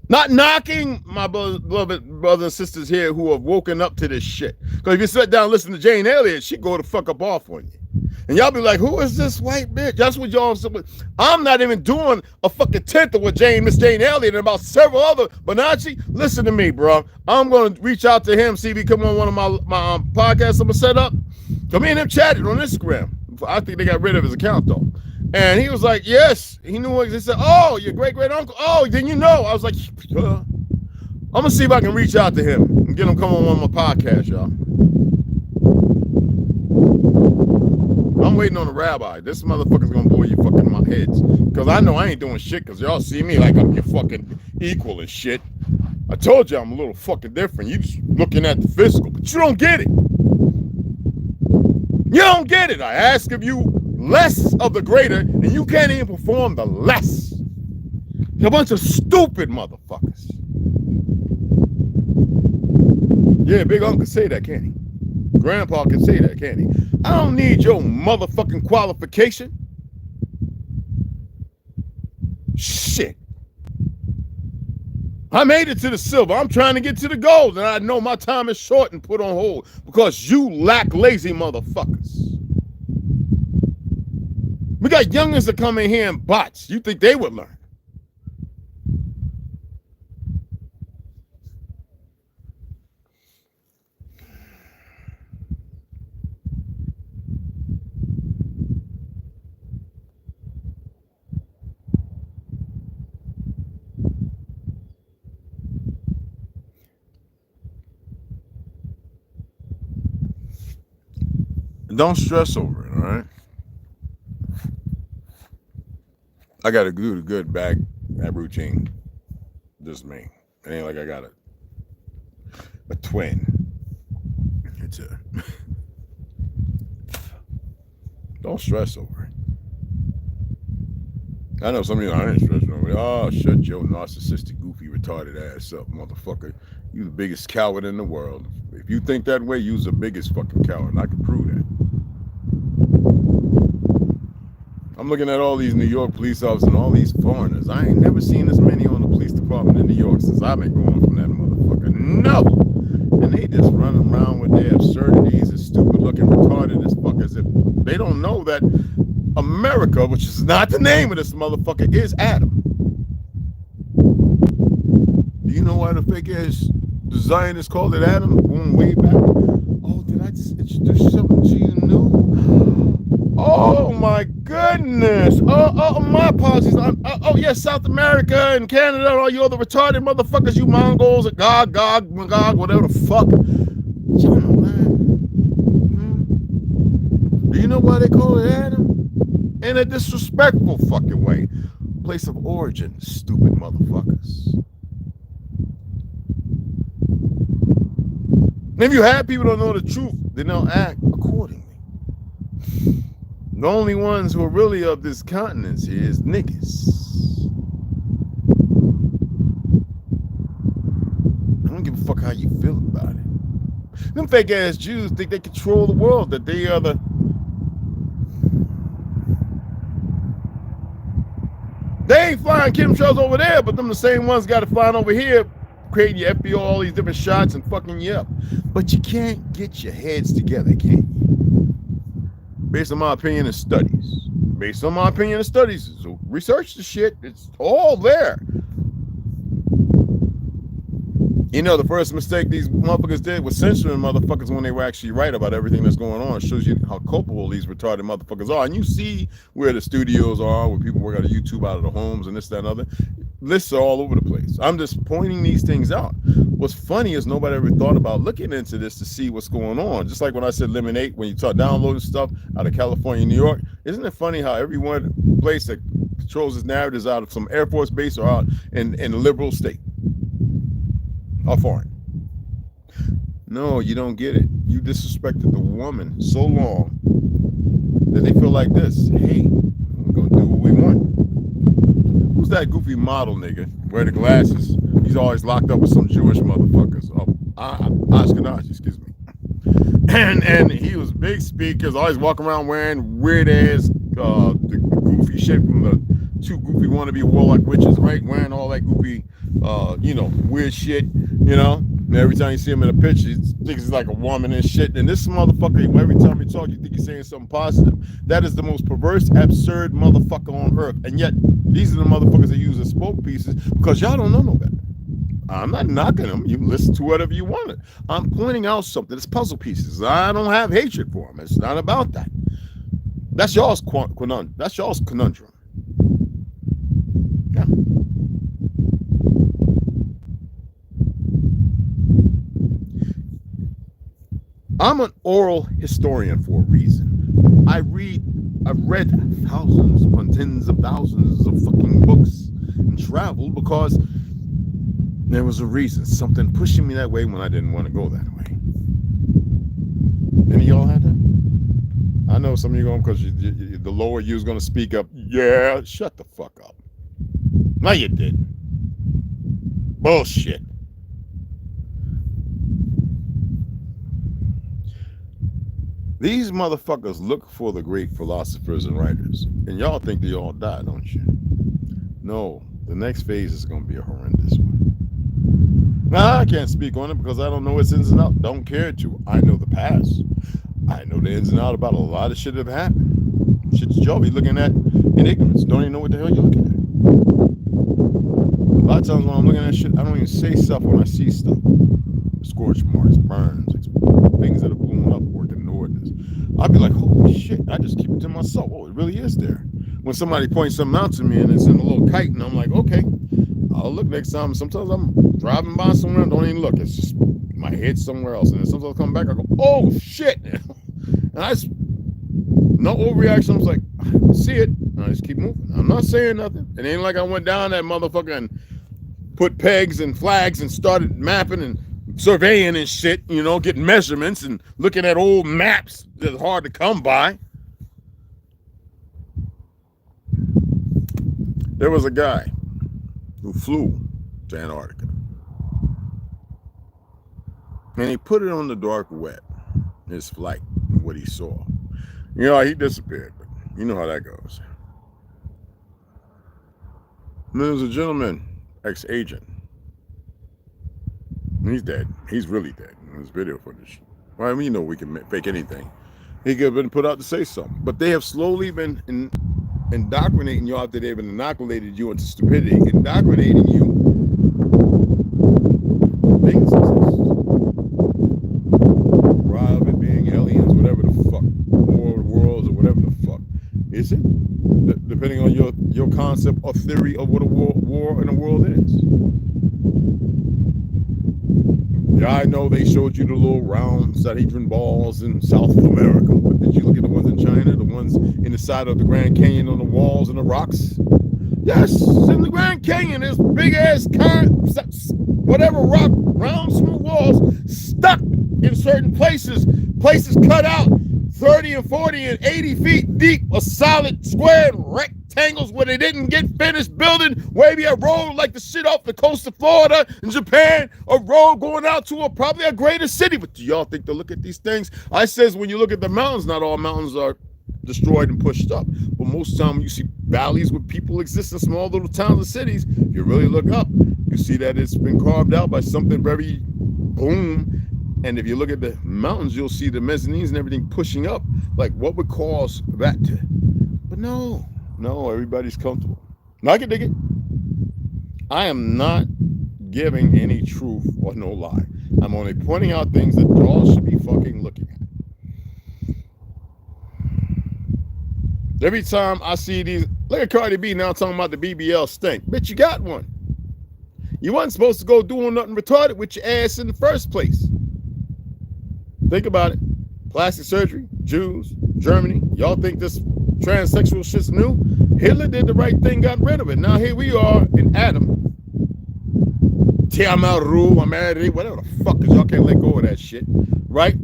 Not knocking my beloved brothers and sisters here who have woken up to this shit. Because if you sit down and listen to Jane Elliott, she go the fuck up off on you. And y'all be like, who is this white bitch? That's what y'all, I'm not even doing a fucking tenth of what Miss Jane Elliott and about several other Bonacci. Listen to me, bro. I'm going to reach out to him, see if he come on one of my podcasts I'm going to set up. So me and him chatted on Instagram. I think they got rid of his account though. And he was like, yes. He knew what he said. Oh, your great-great-uncle. Oh, then you know. I was like, I'm going to see if I can reach out to him and get him come on one of my podcasts, y'all. I'm I'm waiting on the rabbi. This motherfucker's gonna blow your fucking my heads. Cause I know I ain't doing shit, cause y'all see me like I'm your fucking equal and shit. I told you I'm a little fucking different. You just looking at the physical, but you don't get it. You don't get it. I ask of you less of the greater, and you can't even perform the less. You're a bunch of stupid motherfuckers. Yeah, big uncle say that, can't he? Grandpa can say that, can't he? I don't need your motherfucking qualification. Shit. I made it to the silver. I'm trying to get to the gold, and I know my time is short and put on hold because you lack lazy motherfuckers. We got youngins that come in here and bots. You think they would learn? Don't stress over it, all right? I got to do the good back, that routine. Just me. It ain't like I got a twin. It's a... Don't stress over it. I know some of you I ain't stressing over it. Oh, shut your narcissistic, goofy, retarded ass up, motherfucker. You the biggest coward in the world. If you think that way, you's the biggest fucking coward, and I can prove that. I'm looking at all these New York police officers and all these foreigners. I ain't never seen this many on the police department in New York since I've been going from that motherfucker. No! And they just running around with their absurdities and stupid looking retarded as fuck as if they don't know that America, which is not the name of this motherfucker, is Adam. Do you know why the fake ass Zionists called it Adam? Going way back. Oh, did I just introduce something to you new? Oh my goodness. Oh, my apologies. Oh yeah, South America and Canada and all you other retarded motherfuckers, you Mongols, Gog, whatever the fuck. Y'all know, man. Do you know why they call it Adam? In a disrespectful fucking way. Place of origin, stupid motherfuckers. And if you have people who don't know the truth, then they'll act accordingly. The only ones who are really of this continent here is niggas. I don't give a fuck how you feel about it. Them fake ass Jews think they control the world, that they are the... They ain't flying chemtrails over there, but them the same ones got to flying over here, creating your FBO, all these different shots and fucking you up. But you can't get your heads together, can you? Based on my opinion and studies. Based on my opinion and studies. So research the shit. It's all there. You know, the first mistake these motherfuckers did was censoring motherfuckers when they were actually right about everything that's going on. It shows you how culpable these retarded motherfuckers are. And you see where the studios are, where people work out of YouTube out of the homes and this, that, and other. Lists are all over the place. I'm just pointing these things out. What's funny is nobody ever thought about looking into this to see what's going on. Just like when I said Lemonade, when you start downloading stuff out of California, New York, isn't it funny how every one place that controls its narratives out of some Air Force base or out in a liberal state? Or foreign. No, you don't get it. You disrespected the woman so long that they feel like this. Hey, we're gonna do what we want. Who's that goofy model nigga? Wear the glasses. He's always locked up with some Jewish motherfuckers. Oh, Ashkenazi, excuse me. And he was big speakers, always walking around wearing weird ass the goofy shit from the two goofy wannabe warlock witches, right? Wearing all that goofy weird shit, And every time you see him in a picture, he thinks he's like a woman and shit. And this motherfucker, every time he talks, you think he's saying something positive. That is the most perverse, absurd motherfucker on earth. And yet, these are the motherfuckers that use as spoke pieces because y'all don't know no better. I'm not knocking them. You listen to whatever you want. I'm pointing out something. It's puzzle pieces. I don't have hatred for them. It's not about that. That's y'all's conundrum. That's y'all's conundrum. Yeah. I'm an oral historian for a reason. I've read thousands upon tens of thousands of fucking books and traveled because there was a reason, something pushing me that way when I didn't want to go that way. Any of y'all had that? I know some of you going because the lower you was going to speak up. Yeah, shut the fuck up. No, you didn't. Bullshit. These motherfuckers look for the great philosophers and writers. And y'all think they all die, don't you? No, the next phase is going to be a horrendous one. Now, I can't speak on it because I don't know its ins and outs. Don't care to. I know the past. I know the ins and outs about a lot of shit that have happened. Shit that y'all be looking at in ignorance. Don't even know what the hell you're looking at. A lot of times when I'm looking at shit, I don't even say stuff when I see stuff. Scorch marks, burns, things that are blowing up, working inordinate. I'll be like, holy shit, I just keep it to myself. Oh, it really is there. When somebody points something out to me and it's in a little kite and I'm like, okay, I'll look next time. Sometimes I'm driving by somewhere and don't even look. It's just my head somewhere else. And then sometimes I come back, I go, oh shit. And I just, no overreaction. I was like, I see it. And I just keep moving. I'm not saying nothing. It ain't like I went down that motherfucker and put pegs and flags and started mapping and surveying and shit, you know, getting measurements and looking at old maps that's hard to come by. There was a guy who flew to Antarctica and he put it on the dark web, his flight, what he saw. You know, he disappeared, but you know how that goes. And there was a gentleman, ex-agent. He's dead. He's really dead. There's video footage. Well, I mean, you know, we can fake anything. He could have been put out to say something. But they have slowly been indoctrinating you after they've been inoculated you into stupidity, indoctrinating you. Things exist. Rather than being aliens, whatever the fuck. Or worlds or whatever the fuck. Is it? Depending on your concept or theory of what a war in the world is. Yeah, I know they showed you the little round Sahedron balls in South America, but did you look at the ones in China, the ones in the side of the Grand Canyon on the walls and the rocks? Yes, in the Grand Canyon, there's big ass whatever rock, round smooth walls stuck in certain places cut out 30 and 40 and 80 feet deep, a solid square rectangles where they didn't get finished building, maybe a road like the shit off the coast of Florida and Japan, a road going out to probably a greater city. But do y'all think to look at these things? I says when you look at the mountains, not all mountains are destroyed and pushed up, but most of the time you see valleys where people exist in small little towns and cities. If you really look up, you see that it's been carved out by something very boom. And if you look at the mountains, you'll see the mezzanines and everything pushing up. Like, what would cause that to? But no, everybody's comfortable. Now I can dig it. I am not giving any truth or no lie. I'm only pointing out things that y'all should be fucking looking at. Every time I see these, look at Cardi B now talking about the BBL stink. Bitch, you got one. You wasn't supposed to go doing nothing retarded with your ass in the first place. Think about it. Plastic surgery, Jews, Germany. Y'all think this transsexual shit's new? Hitler did the right thing, got rid of it. Now here we are in Adam. TRU, I'm married, whatever the fuck, because y'all can't let go of that shit. Right?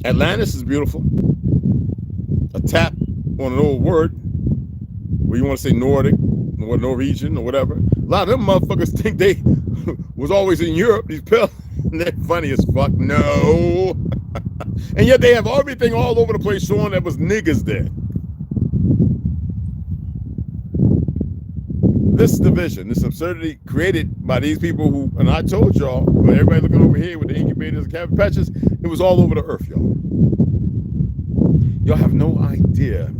Atlantis is beautiful. A tap on an old word. Where you want to say Nordic, or Norwegian, or whatever. A lot of them motherfuckers think they was always in Europe, these pills. They're funny as fuck. No. And yet they have everything all over the place showing that was niggas there. This division, this absurdity created by these people who, and I told y'all, but everybody looking over here with the incubators and cabbage patches, it was all over the earth, y'all. Y'all have no idea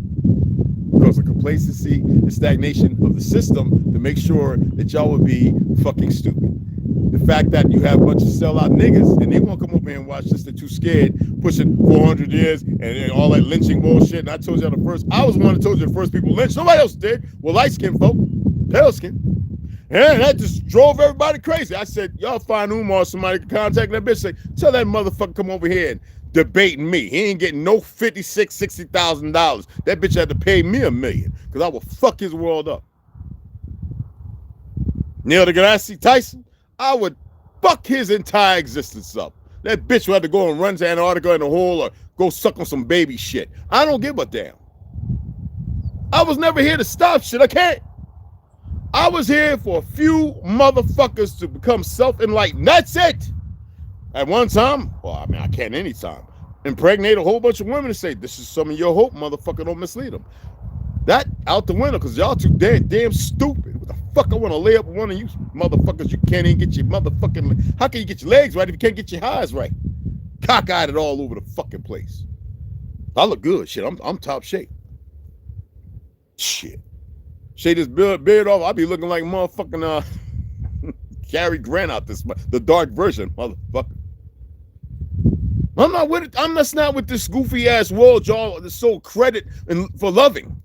because of complacency and stagnation of the system to make sure that y'all would be fucking stupid. The fact that you have a bunch of sellout niggas and they won't come over here and watch this, they're too scared, pushing 400 years and all that lynching bullshit. And I told y'all I was the one that told you the first people lynched. Nobody else did. Well, light-skinned folk, pale skin. And that just drove everybody crazy. I said, y'all find Umar, somebody can contact that bitch, say, tell that motherfucker come over here and debating me. He ain't getting no $60,000. That bitch had to pay me $1 million because I will fuck his world up. Neil deGrasse Tyson, I would fuck his entire existence up. That bitch would have to go and run to Antarctica in a hole or go suck on some baby shit. I don't give a damn. I was never here to stop shit. I can't. I was here for a few motherfuckers to become self-enlightened. That's it. At one time, well, I mean, I can't anytime, impregnate a whole bunch of women and say, this is some of your hope, motherfucker, don't mislead them. That out the window, because y'all too damn stupid. What the fuck I want to lay up with one of you motherfuckers? You can't even get your motherfucking, how can you get your legs right if you can't get your highs right? Cockeyed it all over the fucking place. I look good, shit. I'm top shape. Shit. Shade this beard off, I'll be looking like motherfucking Cary Grant out this, the dark version, motherfucker. I'm not with it. I'm just not with this goofy ass world, y'all. That's so credit and for loving.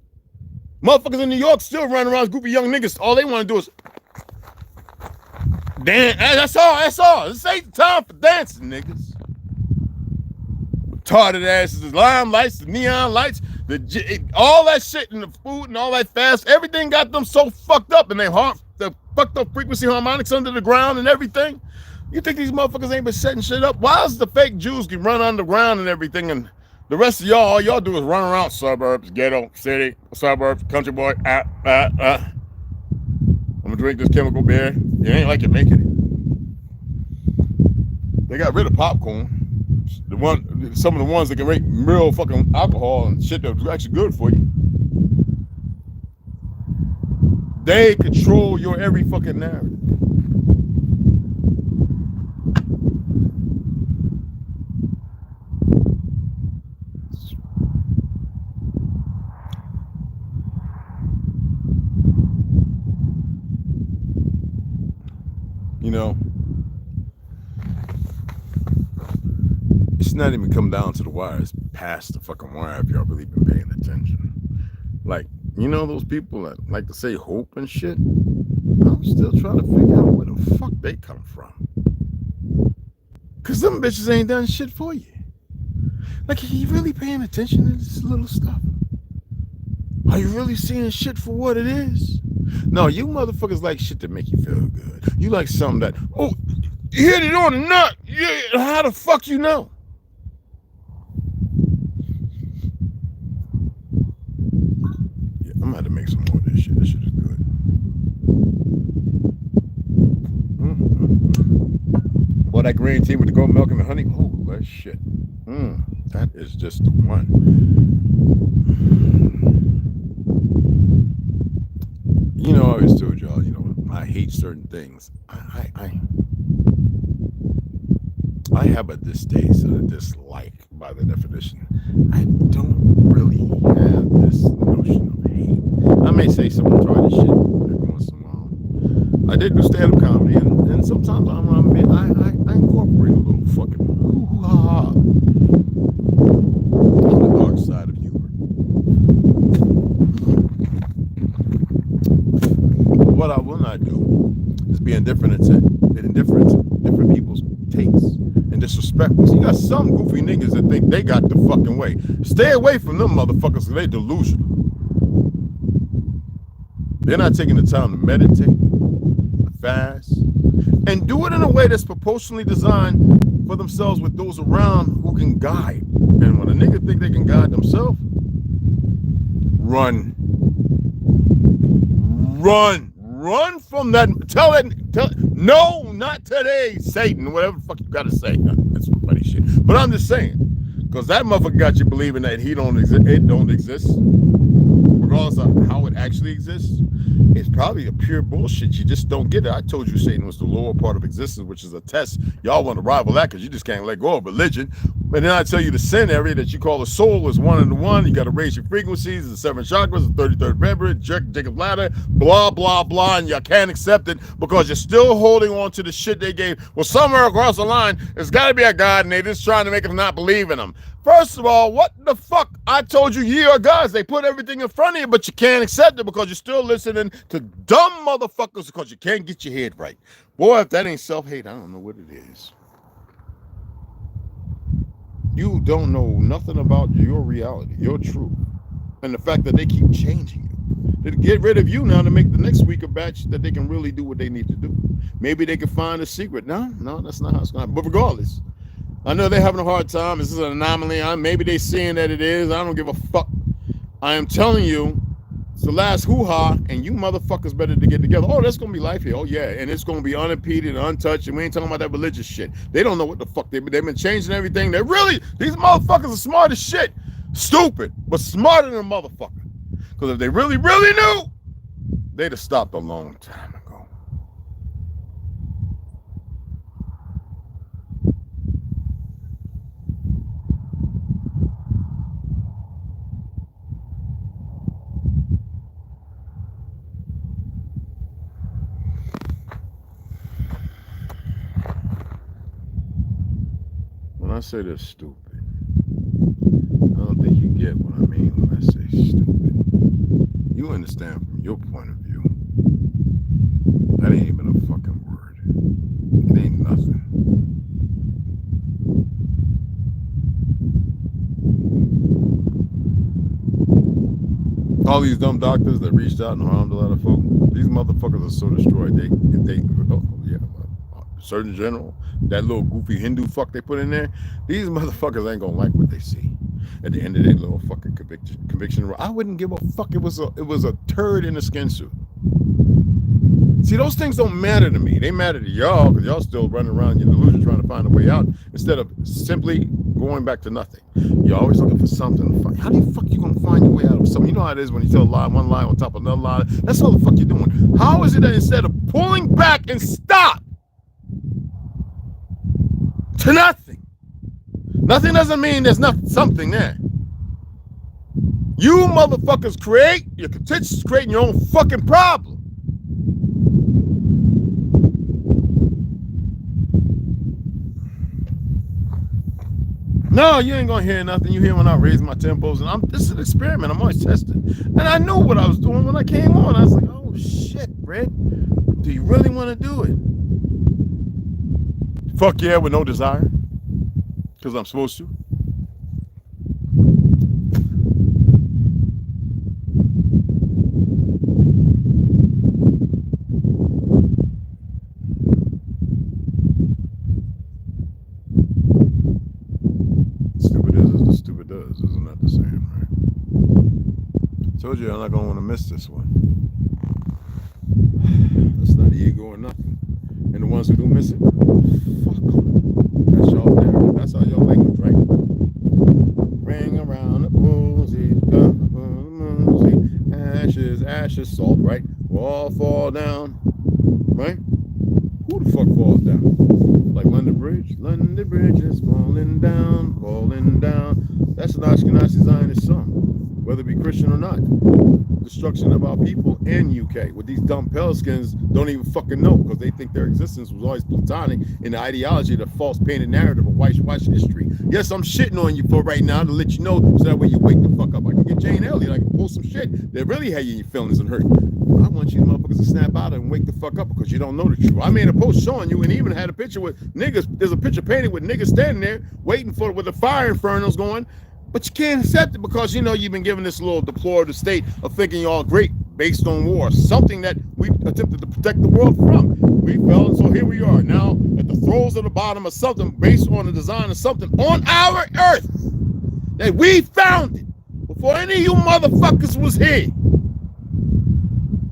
Motherfuckers in New York still running around as goofy young niggas. All they want to do is dance. That's all. That's all. This ain't the time for dancing, niggas. Retarded asses, the limelights, the neon lights, all that shit and the food and all that fast. Everything got them so fucked up and the fucked up frequency harmonics under the ground and everything. You think these motherfuckers ain't been setting shit up? Why is the fake Jews can run underground and everything, and the rest of y'all, all y'all do is run around suburbs, ghetto, city, suburbs, country boy, I'm gonna drink this chemical beer. It ain't like you're making it. They got rid of popcorn. Some of the ones that can make real fucking alcohol and shit that's actually good for you. They control your every fucking narrative. You know, it's not even come down to the wire. It's past the fucking wire if y'all really been paying attention. Like, you know those people that like to say hope and shit? I'm still trying to figure out where the fuck they come from. Because them bitches ain't done shit for you. Like, are you really paying attention to this little stuff? Are you really seeing shit for what it is? No, you motherfuckers like shit that make you feel good. You like something that, oh, you hit it on the nut. Yeah, how the fuck you know? Yeah, I'm gonna have to make some more of this shit. This shit is good. Boy, that green tea with the gold milk and the honey. Oh, that shit. That is just the one. You know, I always told y'all, you know, I hate certain things. I have a distaste and a dislike by the definition. I don't really have this notion of hate. I may say some retarded shit every once in a while. I did do stand-up comedy, and sometimes I incorporate a little fucking hoo-ha-ha on the dark side of humor. But what I will not do is be indifferent to different people's takes and disrespectful. So you got some goofy niggas that think they got the fucking way. Stay away from them motherfuckers because they delusional. They're not taking the time to meditate, fast, and do it in a way that's proportionally designed for themselves with those around who can guide. And when a nigga think they can guide themselves, run from that. Tell no, not today, Satan, whatever the fuck you gotta say. That's some funny shit. But I'm just saying, because that motherfucker got you believing that it don't exist, regardless of how it actually exists. It's probably a pure bullshit. You just don't get it. I told you Satan was the lower part of existence, which is a test. Y'all want to rival that because you just can't let go of religion. And then I tell you the sin area that you call the soul is 1 and 1. You got to raise your frequencies, the 7 chakras, the 33rd vertebrae, Jacob's ladder, blah, blah, blah. And you can't accept it because you're still holding on to the shit they gave. Well, somewhere across the line, there's got to be a God and they're just trying to make us not believe in him. First of all, what the fuck? I told you ye are gods. They put everything in front of you, but you can't accept it because you're still listening to dumb motherfuckers because you can't get your head right. Boy, if that ain't self-hate, I don't know what it is. You don't know nothing about your reality, your truth, and the fact that they keep changing you. They get rid of you now to make the next week a batch that they can really do what they need to do. Maybe they can find a secret. No, that's not how it's going to happen. But regardless, I know they're having a hard time. This is an anomaly. Maybe they're seeing that it is. I don't give a fuck. I am telling you, it's the last hoo-ha, and you motherfuckers better to get together. Oh, that's going to be life here. Oh, yeah, and it's going to be unimpeded and untouched, and we ain't talking about that religious shit. They don't know what the fuck they've been changing everything. They're really, these motherfuckers are smart as shit. Stupid, but smarter than a motherfucker. Because if they really, really knew, they'd have stopped a long time ago. When I say they're stupid, I don't think you get what I mean when I say stupid. You understand from your point of view. That ain't even a fucking word. It ain't nothing. All these dumb doctors that reached out and harmed a lot of folk, these motherfuckers are so destroyed. Surgeon General, that little goofy Hindu fuck they put in there, these motherfuckers ain't gonna like what they see. At the end of their little fucking conviction, I wouldn't give a fuck. It was a turd in a skin suit. See, those things don't matter to me. They matter to y'all because y'all still running around your delusion trying to find a way out instead of simply going back to nothing. You're always looking for something to find. How the fuck you gonna find your way out of something? You know how it is when you tell a lie, one lie on top of another lie. That's all the fuck you're doing. How is it that instead of pulling back and stop to nothing? Nothing doesn't mean there's not something there. You motherfuckers create your contingencies, creating your own fucking problem. No, you ain't gonna hear nothing. You hear when I raise my tempos, and this is an experiment. I'm always testing, and I knew what I was doing when I came on. I was like, oh shit, Red, do you really want to do it? Fuck yeah, with no desire, because I'm supposed to. Isn't that the same, right? Told you I'm not gonna want to miss this one. That's not ego or nothing. And the ones who do miss it, fuck them. That's y'all there. That's how y'all language, right? Ring around the boozy, ashes, ashes, salt, right? We'll all fall down, right? Who the fuck falls down? Like London Bridge? London Bridge is falling down, falling down. That's an Ashkenazi Zionist song, whether it be Christian or not. Destruction of our people in UK. What these dumb Paleskins don't even fucking know because they think their existence was always platonic in the ideology of the false painted narrative of white history. Yes, I'm shitting on you for right now to let you know so that way you wake the fuck up. I can get Jane Elliott, I can pull some shit that really had you in your feelings and hurt. I want you motherfuckers to snap out and wake the fuck up because you don't know the truth. I made a post showing you and even had a picture with niggas. There's a picture painted with niggas standing there waiting for with the fire infernos going. But you can't accept it because you know you've been given this little deplorative state of thinking you're all great based on war, something that we attempted to protect the world from. We fell, and so here we are now at the throes of the bottom of something based on the design of something on our earth that we founded before any of you motherfuckers was here.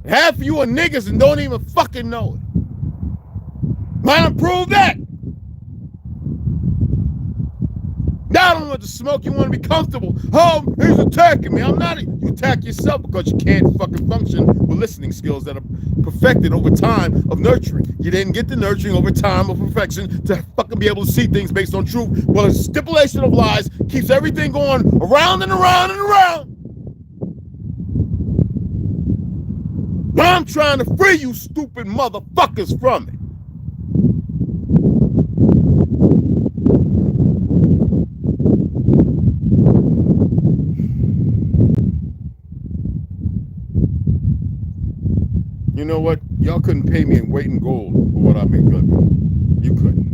Half of you are niggas and don't even fucking know it. Wanna prove that? Now I don't want to smoke, you want to be comfortable. Oh, he's attacking me. I'm not. You attack yourself because you can't fucking function with listening skills that are perfected over time of nurturing. You didn't get the nurturing over time of perfection to fucking be able to see things based on truth. Well, a stipulation of lies keeps everything going around and around and around. I'm trying to free you stupid motherfuckers from it. You know what? Y'all couldn't pay me in weight in gold for what I make good. You couldn't.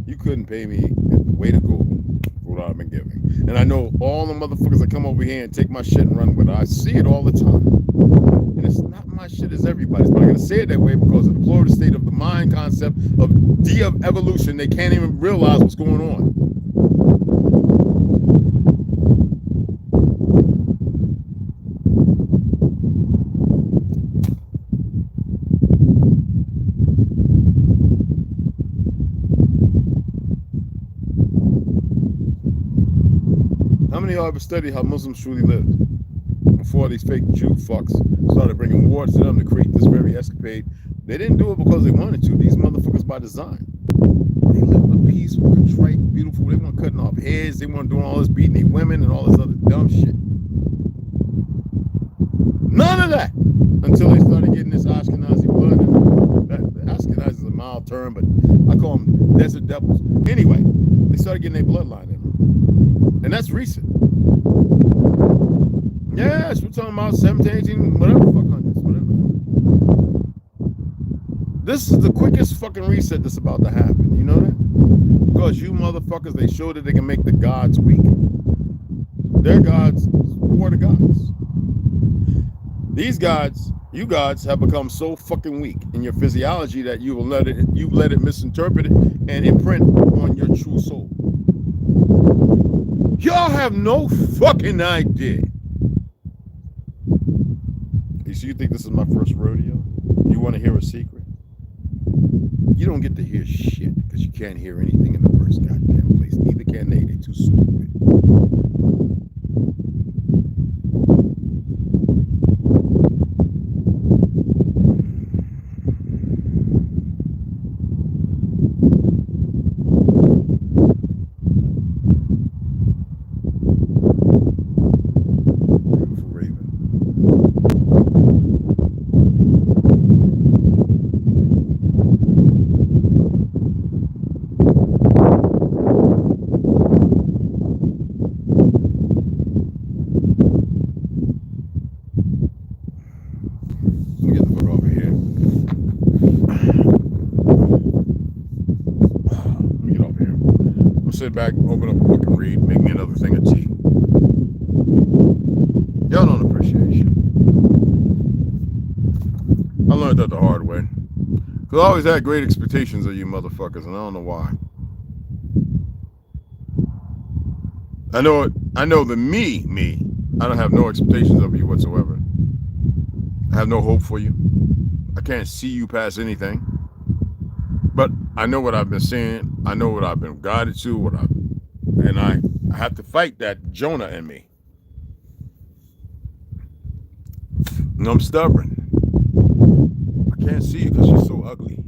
You couldn't. couldn't pay me, way to go for what I've been giving. And I know all the motherfuckers that come over here and take my shit and run with it. I see it all the time. And it's not my shit, it's everybody's. But I gotta say it that way because of the Florida state of the mind concept of de-evolution. They can't even realize what's going on. How many of y'all ever studied how Muslims truly lived before these fake Jew fucks started bringing wars to them to create this very escapade? They didn't do it because they wanted to. These motherfuckers by design. They live a peaceful, contrite, beautiful. They weren't cutting off heads. They weren't doing all this beating their women and all this other dumb shit. None of that until they started getting this Ashkenazi blood. Ashkenazi is a mild term, but I call them desert devils. Anyway, they started getting their bloodline in them. And that's recent. Yes, we're talking about 17, 18, whatever the fuck hundreds, whatever. This is the quickest fucking reset that's about to happen. You know that? Because you motherfuckers, they showed that they can make the gods weak. Their gods were the gods. These gods, you gods, have become so fucking weak in your physiology that you let it misinterpret it and imprint on your true soul. Y'all have no fucking idea. So you think this is my first rodeo? You want to hear a secret? You don't get to hear shit because you can't hear anything in the first goddamn place. Neither can they. They're too stupid. Sit back, open up a book and read, make me another thing of tea. Y'all don't appreciate shit. I learned that the hard way. Because I always had great expectations of you motherfuckers, and I don't know why. I know the me. I don't have no expectations of you whatsoever. I have no hope for you. I can't see you past anything. But I know what I've been seeing. I know what I've been guided to. And I have to fight that Jonah in me. And I'm stubborn. I can't see you because you're so ugly.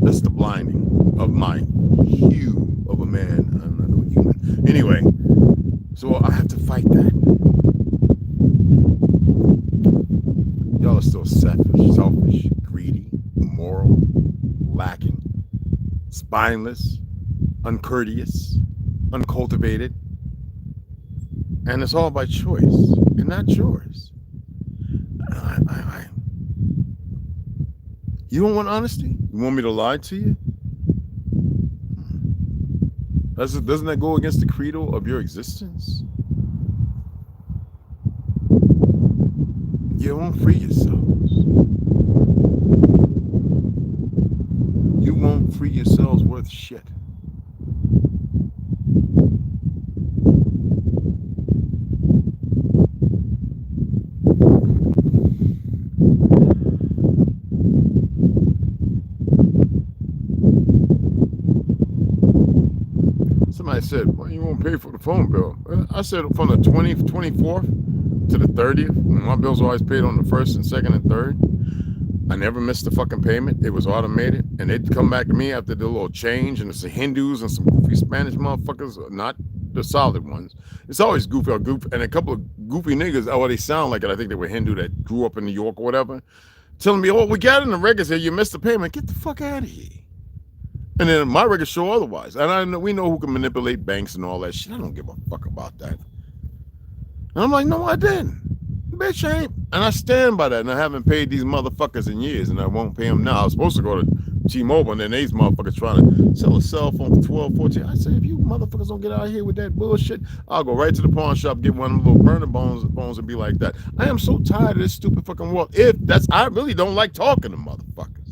That's the blinding of my hue of a man. I'm not a human. Anyway, so I have to fight that. Y'all are still selfish, greedy, immoral, lacking, spineless, uncourteous, uncultivated. And it's all by choice and not yours. You don't want honesty? You want me to lie to you? Doesn't that go against the credo of your existence? You won't free yourselves. You won't free yourselves worth shit. Somebody said, well, you won't pay for the phone bill. I said from the 20th, 24th to the 30th. My bills were always paid on the 1st and 2nd and 3rd. I never missed the fucking payment. It was automated. And they'd come back to me after the little change. And it's the Hindus and some goofy Spanish motherfuckers, not the solid ones. It's always goofy or goof. And a couple of goofy niggas, oh, they sound like it. I think they were Hindu that grew up in New York or whatever. Telling me, oh, we got it in the records here. You missed the payment. Get the fuck out of here. And then my records show otherwise. And we know who can manipulate banks and all that shit. I don't give a fuck about that. And I'm like, no, I didn't. Bitch, I ain't. And I stand by that. And I haven't paid these motherfuckers in years, and I won't pay them now. I was supposed to go to T-Mobile, and then these motherfuckers trying to sell a cell phone for 12, 14. I said, if you motherfuckers don't get out of here with that bullshit, I'll go right to the pawn shop, get one of them little burner bones and be like that. I am so tired of this stupid fucking world. I really don't like talking to motherfuckers.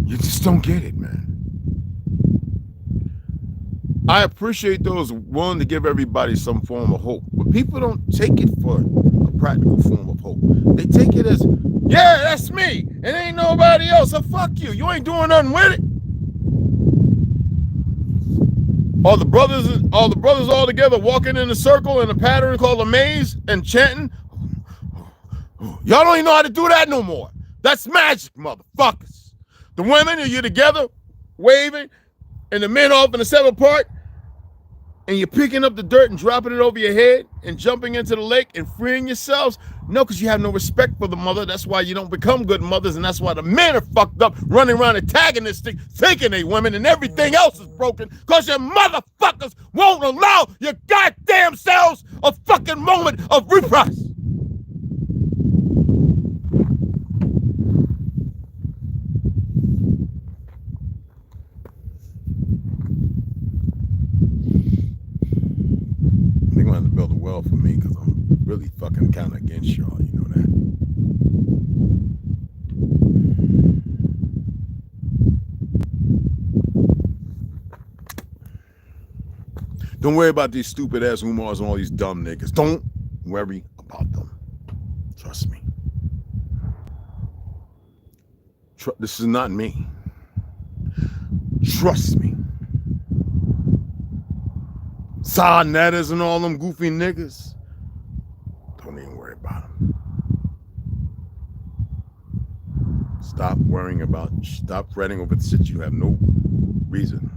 You just don't get it, man. I appreciate those willing to give everybody some form of hope, but people don't take it for a practical form of hope. They take it as, yeah, that's me. It ain't nobody else. So fuck you. You ain't doing nothing with it. All the brothers all together walking in a circle in a pattern called a maze and chanting. Y'all don't even know how to do that no more. That's magic, motherfuckers. The women, you're together, waving, and the men off in the separate part, and you're picking up the dirt and dropping it over your head and jumping into the lake and freeing yourselves? No, because you have no respect for the mother. That's why you don't become good mothers, and that's why the men are fucked up, running around antagonistic, thinking they women, and everything else is broken, because your motherfuckers won't allow your goddamn selves a fucking moment of reprise. They're going to have to build a well for me because I'm really fucking kind of against y'all. You know that. Don't worry about these stupid ass Umars and all these dumb niggas. Don't worry about them. Trust me. This is not me. Trust me. Sarnetters and all them goofy niggas. Don't even worry about them. Stop fretting over the shit you have no reason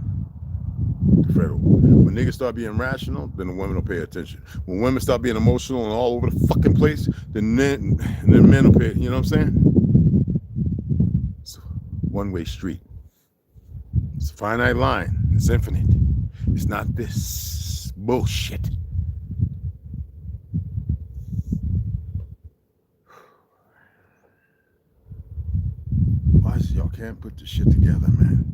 to fret over. When niggas start being rational, then the women will pay attention. When women start being emotional and all over the fucking place, then men will pay, you know what I'm saying? It's a one-way street. It's a finite line. It's infinite. It's not this bullshit. Why is y'all can't put this shit together, man?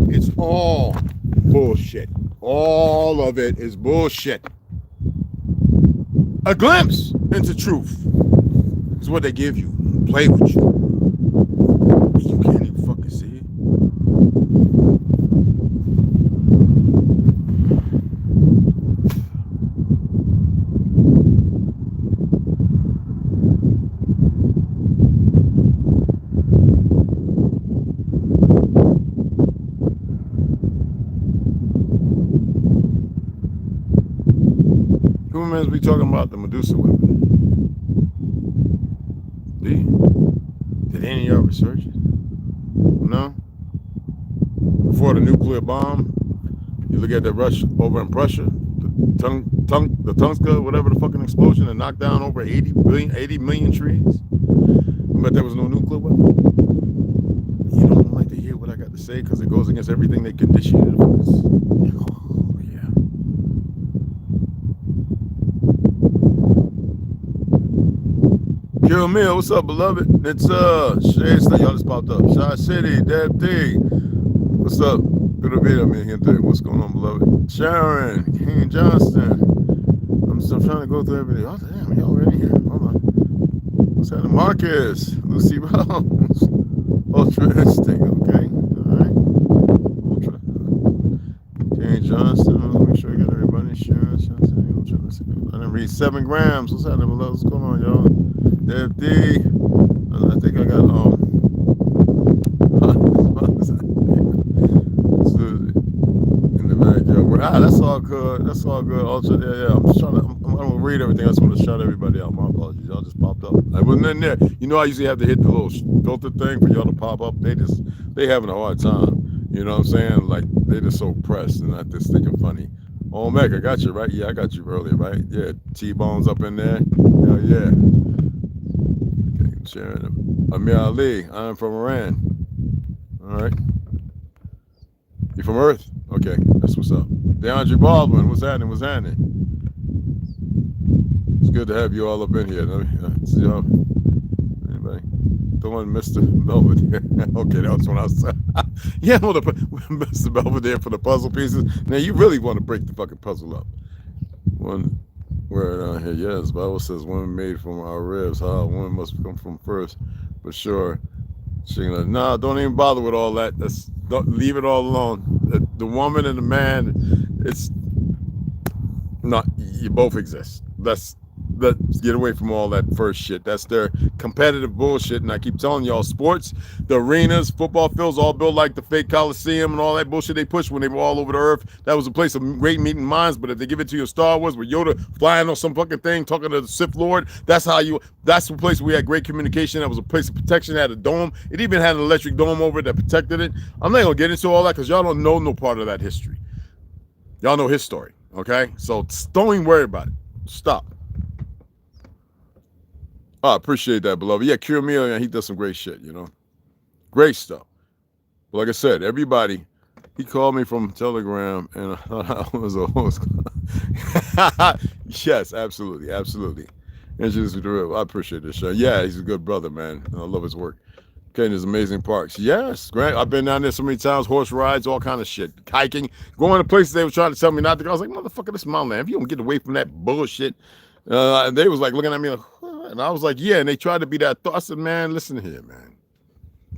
It's all bullshit. All of it is bullshit. A glimpse into truth is what they give you. Play with you. You can't even fucking see it. Humans be talking about the Medusa weapon. Did any of y'all research it? No? Before the nuclear bomb, you look at the rush over in Prussia, the Tungska, whatever the fucking explosion, and knocked down over 80 million trees. But there was no nuclear weapon. You don't like to hear what I got to say because it goes against everything they conditioned you to. Oh, yeah. Kill Mill, what's up, beloved? It's Shay, y'all just popped up. Shy City, Deb D. What's up? Good to be there, man. What's going on, beloved? Sharon, King Johnston. I'm still trying to go through everything. Oh, damn, y'all already here. Hold on. What's happening? Marcus, Lucy Bones. Ultra Instinct, okay. All right. Ultra. King Johnston. Let me make sure I got everybody. Sharon, I didn't read 7 grams. What's happening, beloved? What's going on, y'all? Deb D. I think I got in the backyard. That's all good. That's all good. Ultra, yeah. I'm gonna read everything. I just want to shout everybody out. My apologies. Y'all just popped up. I wasn't in there. You know, I usually have to hit the little filter thing for y'all to pop up. They having a hard time. You know what I'm saying? Like they just so pressed and not just thinking funny. Oh, Meg, I got you, right? Yeah, I got you earlier, right? Yeah, T-Bone's up in there. Hell yeah. Sharon, Amir Ali, I'm from Iran. All right. You from Earth? Okay, that's what's up. DeAndre Baldwin, what's happening? What's happening? It's good to have you all up in here. See y'all. Anybody? The one Mr. Belvedere. Okay, that was what I was saying. Yeah, well, Mr. Belvedere for the puzzle pieces. Now you really want to break the fucking puzzle up. One word on here. Yes, Bible says women made from our ribs. How women must come from first. But sure. Nah, don't even bother with all that. Don't leave it all alone. The woman and the man, it's not. You both exist. Let's get away from all that first shit. That's their competitive bullshit. And I keep telling y'all, sports, the arenas, football fields, all built like the fake Coliseum and all that bullshit they pushed when they were all over the earth. That was a place of great meeting minds. But if they give it to you in Star Wars with Yoda flying on some fucking thing, talking to the Sith Lord, that's the place where we had great communication. That was a place of protection. It had a dome. It even had an electric dome over it that protected it. I'm not gonna get into all that because y'all don't know no part of that history. Y'all know his story, okay? So don't even worry about it. Stop. I appreciate that, beloved. Yeah, Kiramil, he does some great shit, you know. Great stuff. But like I said, everybody, he called me from Telegram, and I thought I was a host. Yes, absolutely, absolutely. Introduce me to real. I appreciate this show. Yeah, he's a good brother, man. I love his work. Okay, and his amazing parks. Yes, great. I've been down there so many times, horse rides, all kind of shit. Hiking, going to places they were trying to tell me not to go. I was like, motherfucker, this is my land. If you don't get away from that bullshit. And they was like looking at me like, huh? And I was like, yeah. And they tried to be that. I said, man, listen here, man.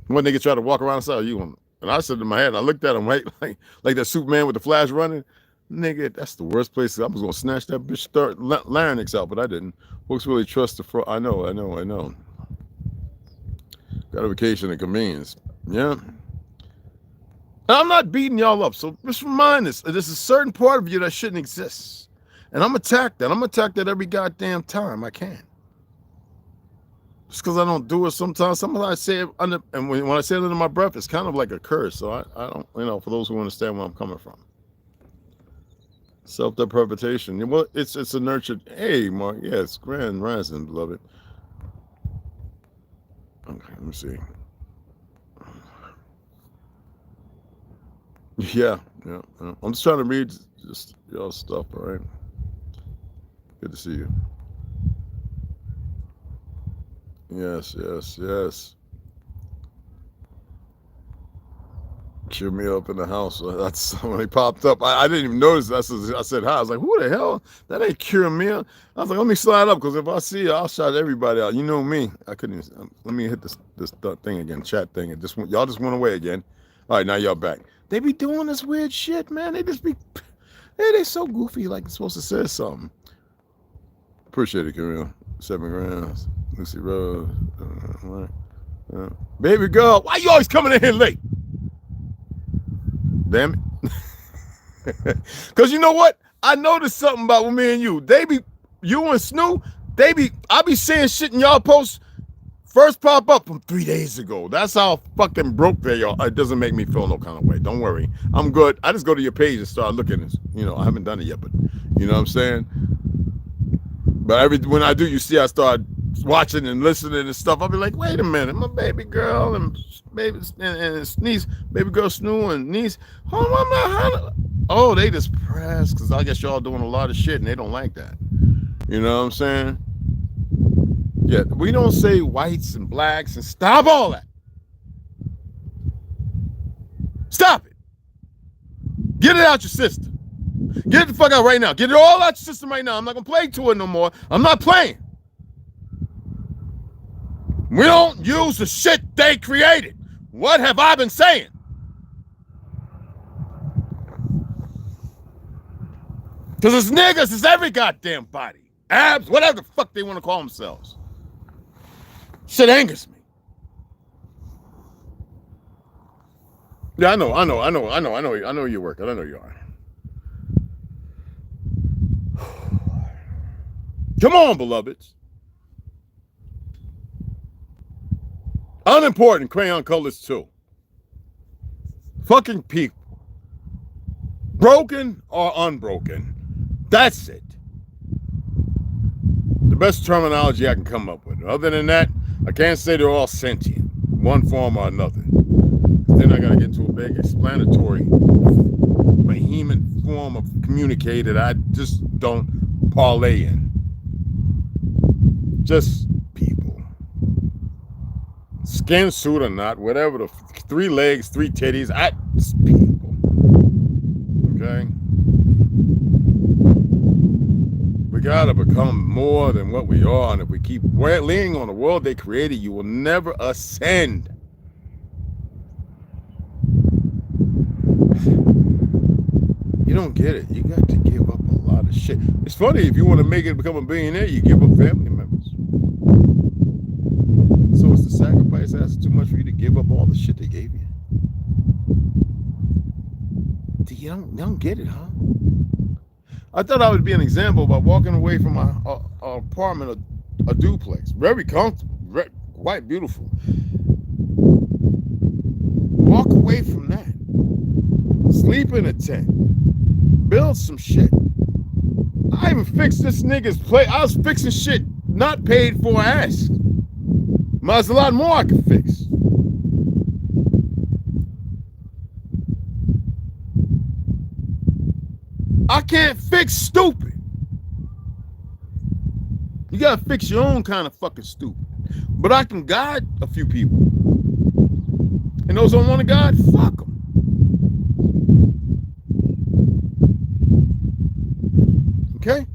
When they try to walk around and say, you want? And I said in my head, I looked at him right like that Superman with the Flash running. Nigga, that's the worst place. I was gonna snatch that bitch larynx out, but I didn't. Folks really trust the fraud. I know. Got a vacation and convenience. Yeah. And I'm not beating y'all up. So just remind us, there's a certain part of you that shouldn't exist. And I'm attacked that. I'm attacked that every goddamn time I can. Just because I don't do it sometimes. Sometimes I say it under, and when I say it under my breath, it's kind of like a curse. So I don't, for those who understand where I'm coming from. Self-deprecation. Well, it's a nurtured. Hey, Mark. Yeah, it's grand rising, beloved. Okay, let me see. Yeah. I'm just trying to read just y'all stuff, all right? Good to see you. Yes. Cheer me up in the house. That's when he popped up. I didn't even notice. I said hi. I was like, who the hell? That ain't Cure Me. I was like, let me slide up because if I see you, I'll shout everybody out. You know me. I couldn't even. Let me hit this thing again, chat thing. Y'all just went away again. All right, now y'all back. They be doing this weird shit, man. They just be. Hey, they so goofy. Like they're supposed to say something. Appreciate it, Camille. 7 grams. Lucy Rose. Baby girl, why you always coming in here late? Damn it. Because you know what? I noticed something about me and you. You and Snoo, I be seeing shit in y'all posts first pop up from 3 days ago. That's how fucking broke they are. It doesn't make me feel no kind of way. Don't worry. I'm good. I just go to your page and start looking. I haven't done it yet, but you know what I'm saying? But when I do, you see I start watching and listening and stuff. I'll be like, wait a minute, my baby girl and his niece, baby girl Snoo and niece. Oh, they just pressed because I guess y'all doing a lot of shit and they don't like that. You know what I'm saying? Yeah, we don't say whites and blacks and stop all that. Stop it. Get it out your system. Get it the fuck out right now. Get it all out your system right now. I'm not going to play to it no more. I'm not playing. We don't use the shit they created. What have I been saying? Because it's niggas, it's every goddamn body. Abs, whatever the fuck they want to call themselves. Shit angers me. Yeah, I know you work. I know you are. Come on, beloveds. Unimportant crayon colors too. Fucking people. Broken or unbroken. That's it. The best terminology I can come up with. Other than that, I can't say they're all sentient, one form or another. then I gotta get to a big explanatory vehement form of communique that I just don't parlay in. Just people. Skin suit or not, whatever, the 3 legs, 3 titties, just people. Okay? We gotta become more than what we are, and if we keep leaning on the world they created, you will never ascend. You don't get it. You got to give up a lot of shit. It's funny, if you want to make it become a billionaire, you give up family members. So it's the sacrifice that's too much for you to give up all the shit they gave you. You don't get it, huh? I thought I would be an example by walking away from my apartment, a duplex, very comfortable, quite beautiful. Walk away from that. Sleep in a tent. Build some shit. I even fixed this nigga's place. I was fixing shit not paid for ask. There's a lot more I can fix. I can't fix stupid. You gotta fix your own kind of fucking stupid. But I can guide a few people. And those who don't want to guide, fuck them. Okay?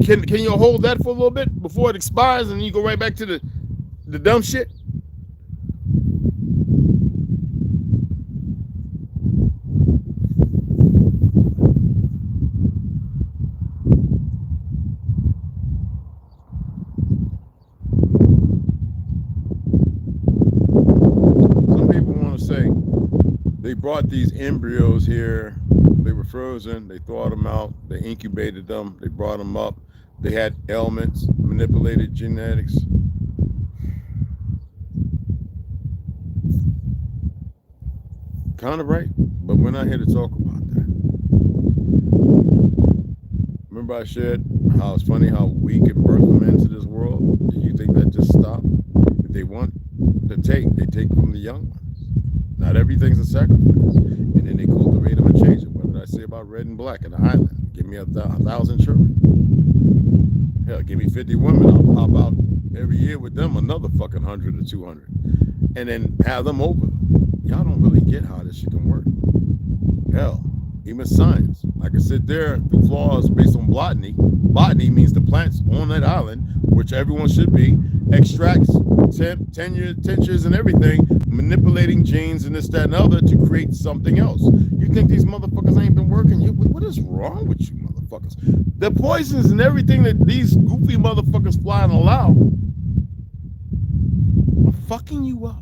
Can you hold that for a little bit before it expires and you go right back to the dumb shit? Some people want to say they brought these embryos here. They were frozen. They thawed them out. They incubated them. They brought them up. They had ailments, manipulated genetics. Kind of right, but we're not here to talk about that. Remember I shared how it's funny how we can birth them into this world? Do you think that just stopped? If they want to take, they take from the young ones. Not everything's a sacrifice. And then they cultivate them and change it. What did I say about red and black in the island? Give me 1,000 children. Hell, give me 50 women. I'll pop out every year with them another fucking 100 or 200. And then have them over. Y'all don't really get how this shit can work. Hell, even science. I can sit there through flaws based on botany. Botany means the plants on that island, which everyone should be, extracts tinctures and everything, manipulating genes and this, that, and other to create something else. You think these motherfuckers ain't been working? What is wrong with you motherfuckers? The poisons and everything that these goofy motherfuckers fly and allow are fucking you up.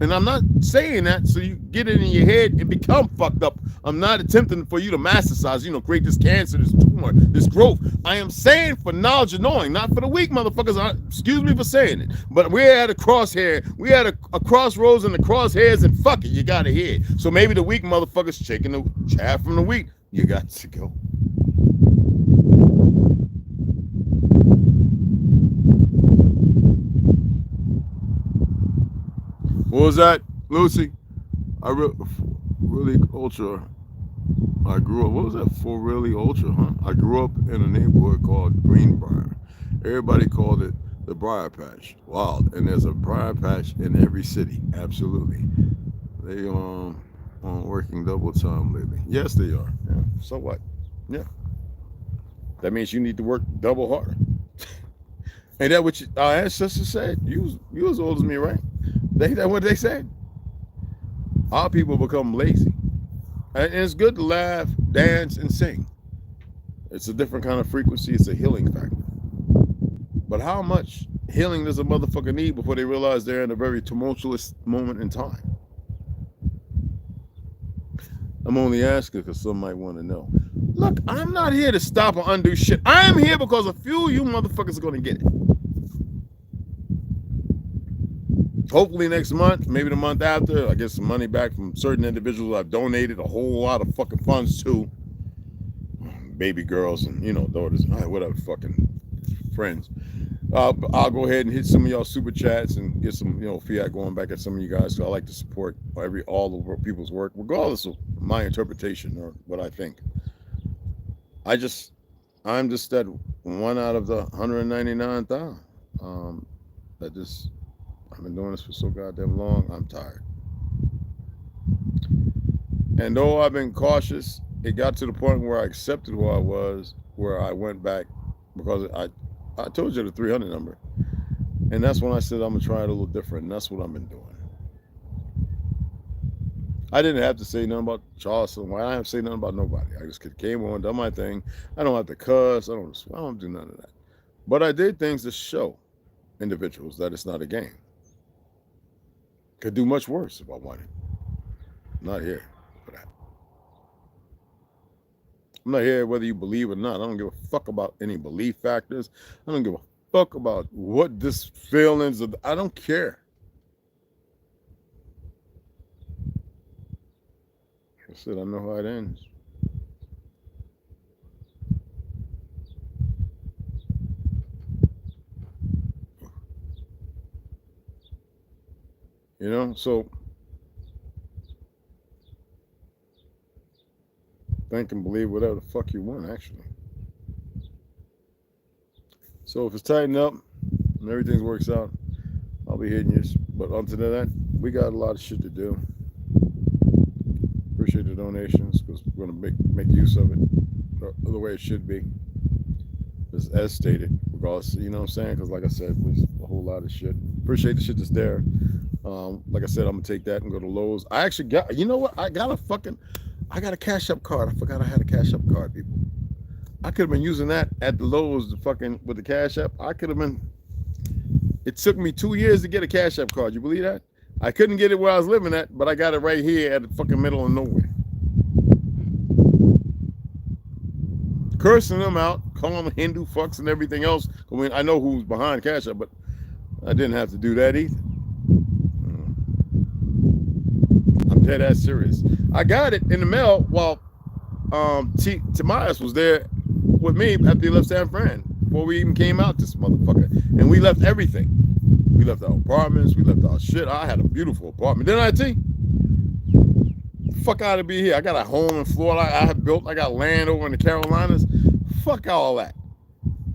And I'm not saying that so you get it in your head and become fucked up. I'm not attempting for you to masticize, create this cancer, this tumor, this growth. I am saying for knowledge and knowing, not for the weak motherfuckers. Excuse me for saying it. But we're at a crosshair. We at a crossroads and the crosshairs, and fuck it, you got to hear. So maybe the weak motherfuckers shaking the chaff from the wheat. You got to go. What was that, Lucy? Really ultra. I grew up. What was that for? Really ultra, huh? I grew up in a neighborhood called Greenbrier. Everybody called it the Briar Patch. Wow, and there's a Briar Patch in every city. Absolutely. They on working double time lately. Yes, they are. Yeah. So what? Yeah. That means you need to work double harder. Ain't that what our ancestors said? You as old as me, right? That's what they said. Our people become lazy. And it's good to laugh, dance, and sing. It's a different kind of frequency. It's a healing factor. But how much healing does a motherfucker need before they realize they're in a very tumultuous moment in time? I'm only asking because some might want to know. Look, I'm not here to stop or undo shit. I am here because a few of you motherfuckers are going to get it. Hopefully next month, maybe the month after, I get some money back from certain individuals I've donated a whole lot of fucking funds to. Baby girls and, daughters, whatever, fucking friends. I'll go ahead and hit some of y'all super chats and get some, fiat going back at some of you guys. So I like to support all of people's work, regardless of my interpretation or what I think. I'm just that one out of the 199,000. I've been doing this for so goddamn long. I'm tired. And though I've been cautious, it got to the point where I accepted who I was, where I went back because I told you the 300 number. And that's when I said I'm going to try it a little different. And that's what I've been doing. I didn't have to say nothing about Charleston. I didn't have to say nothing about nobody. I just came on, done my thing. I don't have to cuss. I don't do none of that. But I did things to show individuals that it's not a game. Could do much worse if I wanted. I'm not here for that. I'm not here whether you believe or not. I don't give a fuck about any belief factors. I don't give a fuck about what this feelings of. I don't care. I said I know how it ends. So think and believe whatever the fuck you want, actually. So if it's tightened up and everything works out, I'll be hitting you. But until that, we got a lot of shit to do. Appreciate the donations because we're gonna make use of it the way it should be. Just as stated, regardless, you know what I'm saying? Because like I said, there's a whole lot of shit. Appreciate the shit that's there. Like I said, I'm gonna take that and go to Lowe's. I actually got, you know what? I got a Cashapp card. I forgot I had a Cashapp card, people. I could have been using that at the Lowe's with the Cashapp. It took me 2 years to get a Cashapp card. You believe that? I couldn't get it where I was living at, but I got it right here at the fucking middle of nowhere. Cursing them out, calling them Hindu fucks and everything else. I mean, I know who's behind Cashapp, but I didn't have to do that either. I'm dead ass serious. I got it in the mail while Tobias was there with me after he left San Fran before we even came out this motherfucker. And we left everything. We left our apartments. We left our shit. I had a beautiful apartment. Didn't I tell you? Fuck out of be here. I got a home in Florida I have built. I got land over in the Carolinas. Fuck all that.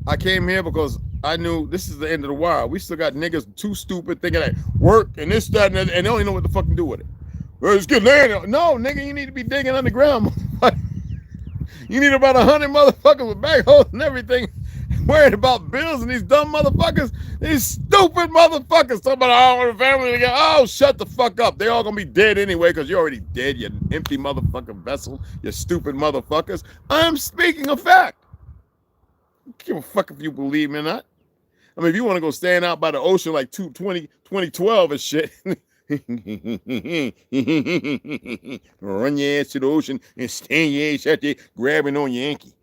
I came here because I knew this is the end of the world. We still got niggas too stupid thinking that work and this, that, and they don't even know what the fuck to do with it. Well, it's good land. No, nigga, you need to be digging underground. You need about 100 motherfuckers with backhoes and everything, worried about bills and these dumb motherfuckers, these stupid motherfuckers talking about our family together. Oh, shut the fuck up. They all gonna be dead anyway because you're already dead, you empty motherfucking vessel, you stupid motherfuckers. I'm speaking of fact. I don't give a fuck if you believe me or not. I mean, if you want to go stand out by the ocean like 2012 and shit, run your ass to the ocean and stand your ass out there grabbing on your Yankee.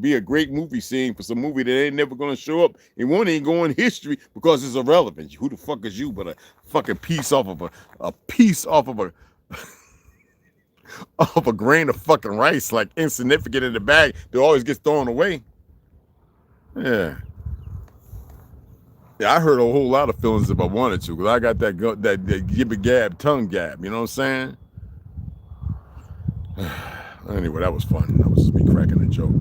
Be a great movie scene for some movie that ain't never gonna show up. It won't even go in history because it's irrelevant. Who the fuck is you but a fucking piece off of a grain of fucking rice, like insignificant in the bag that always gets thrown away. Yeah, I hurt a whole lot of feelings if I wanted to, because I got that gibby gab, tongue gab. You know what I'm saying? Anyway, that was fun. That was just me cracking a joke.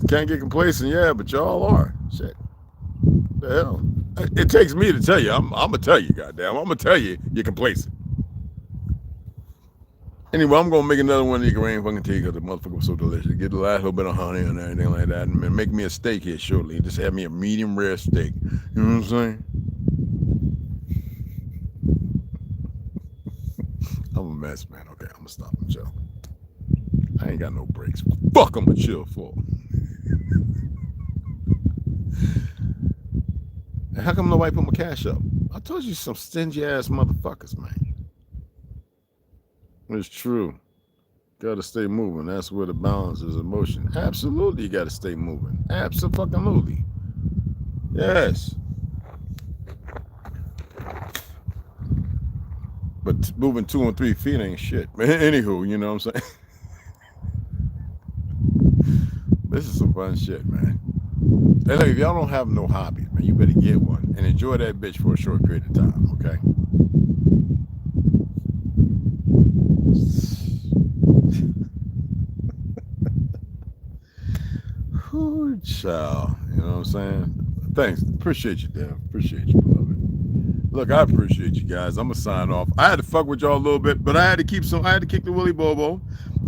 Can't get complacent, yeah, but y'all are. Shit. The hell? It takes me to tell you. I'm gonna tell you, goddamn. I'm gonna tell you you're complacent. Anyway, I'm gonna make another one of these grain fucking tea because the motherfucker was so delicious. Get the last little bit of honey and everything like that, and make me a steak here shortly. Just have me a medium rare steak. You know what I'm saying? I'm a mess, man. Okay, I'm gonna stop and chill. I ain't got no breaks. Fuck, I'm gonna chill for. And how come nobody put my cash up? I told you some stingy ass motherfuckers, man. It's true. Gotta stay moving. That's where the balance is in motion. Absolutely, you gotta stay moving. Absolutely. Yes. But moving 2 and 3 feet ain't shit. Anywho, you know what I'm saying? This is some fun shit, man. Hey, look, if y'all don't have no hobbies, man, you better get one and enjoy that bitch for a short period of time, okay? Ooh, child, you know what I'm saying? Thanks, appreciate you, Dev. Appreciate you, beloved. Look, I appreciate you guys. I'm gonna sign off. I had to fuck with y'all a little bit, but I had to kick the Willy Bobo.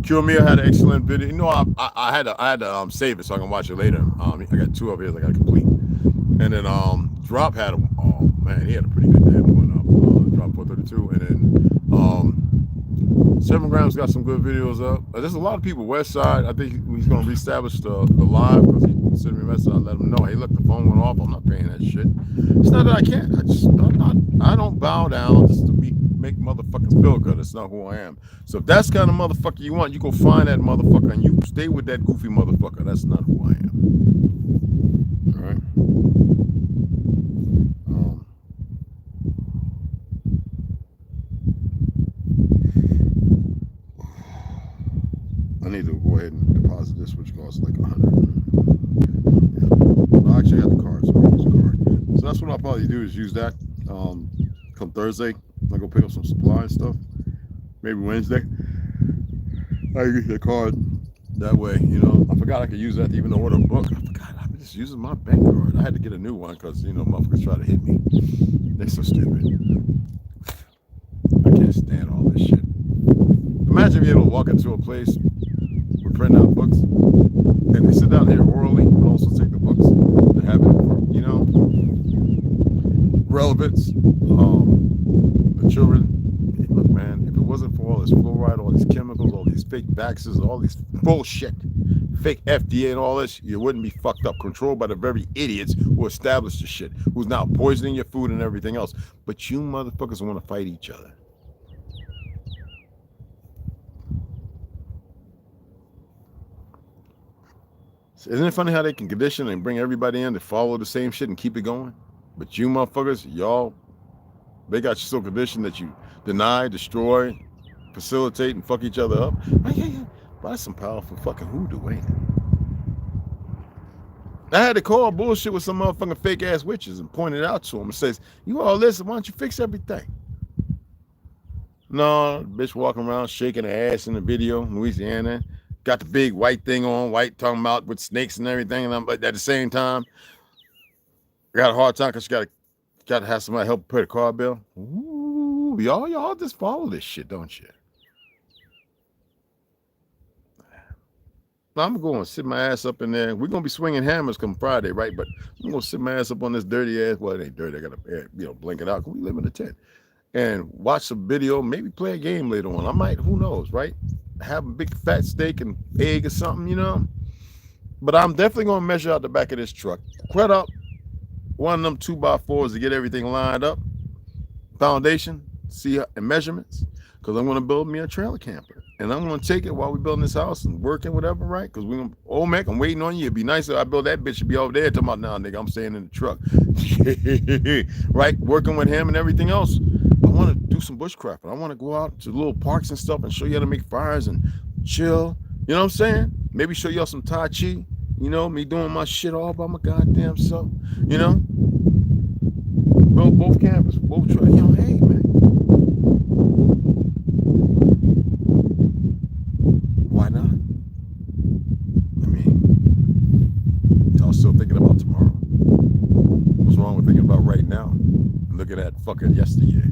Cure Meal had an excellent video. You know, I had to save it so I can watch it later. I got 2 of his I got to complete. And then Drop had oh man, he had a pretty good damn one up. Drop 432, and then 7 Grams got some good videos up. There's a lot of people. West Side, I think he's gonna reestablish the live because he sent me a message. I let him know, hey, look, the phone went off. I'm not paying that shit. It's not that I can't. I don't bow down just to make motherfuckers feel good. That's not who I am. So if that's the kind of motherfucker you want, you go find that motherfucker and you stay with that goofy motherfucker. That's not who I am. All right. I need to go ahead and deposit this, which costs like $100. Yeah. I actually have the card, so I'll use the card. So that's what I'll probably do is use that. Come Thursday, I'll go pick up some supply and stuff. Maybe Wednesday. I use the card that way, you know. I forgot I could use that to even order a book. I forgot I've been just using my bank card. I had to get a new one because, you know, motherfuckers try to hit me. They're so stupid. I can't stand all this shit. Imagine being able to walk into a place, we print out books, and they sit down here orally and also take the books to have it for, you know, relevance. The children, look, man, if it wasn't for all this fluoride, all these chemicals, all these fake vaccines, all these bullshit, fake FDA and all this, you wouldn't be fucked up, controlled by the very idiots who established the shit, who's now poisoning your food and everything else. But you motherfuckers want to fight each other. Isn't it funny how they can condition and bring everybody in to follow the same shit and keep it going? But you motherfuckers, y'all, they got you so conditioned that you deny, destroy, facilitate, and fuck each other up. But that's some powerful fucking hoodoo, ain't it? I had to call bullshit with some motherfucking fake ass witches and point it out to them and says, you all listen, why don't you fix everything? No, bitch walking around shaking her ass in the video in Louisiana. Got the big white thing on, white talking about with snakes and everything, and I'm like at the same time, got a hard time because you got to have somebody help pay the car bill. Ooh, y'all just follow this shit, don't you? I'm going to sit my ass up in there. We're going to be swinging hammers come Friday, right? But I'm going to sit my ass up on this dirty ass. Well, it ain't dirty. I got to, blink it out. We live in a tent. And watch some video, maybe play a game later on. I might, who knows, right? Have a big fat steak and egg or something, you know? But I'm definitely going to measure out the back of this truck. Quit up one of them 2x4s to get everything lined up. Foundation, see, and measurements. Because I'm going to build me a trailer camper. And I'm going to take it while we're building this house and working, whatever, right? Because we're going to, old Mac, I'm waiting on you. It'd be nice if I build that bitch to be over there. Talking about, now, nigga, I'm staying in the truck. Right? Working with him and everything else. I want to do some bushcraft. I want to go out to little parks and stuff and show you how to make fires and chill. You know what I'm saying? Maybe show y'all some Tai Chi. You know, me doing my shit all by my goddamn self. You know? Build both campers, both trucks. You know, hey, man. Why not? I mean, y'all still thinking about tomorrow. What's wrong with thinking about right now? Look at that fucking yesteryear.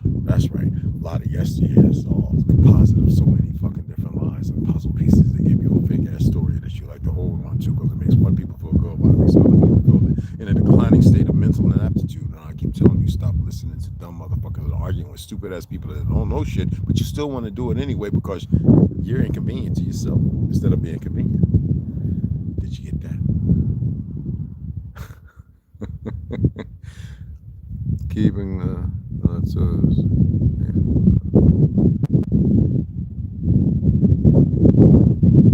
That's right. A lot of yesteryears, all composite of so many fucking different lies and puzzle pieces that give you a fake ass story that you like to hold on to because it makes one people feel good while it makes other people feel in a declining state of mental inaptitude. And I keep telling you, stop listening to dumb motherfuckers and arguing with stupid ass people that don't know shit, but you still want to do it anyway because you're inconvenient to yourself instead of being convenient. Did you get that? Keeping toes.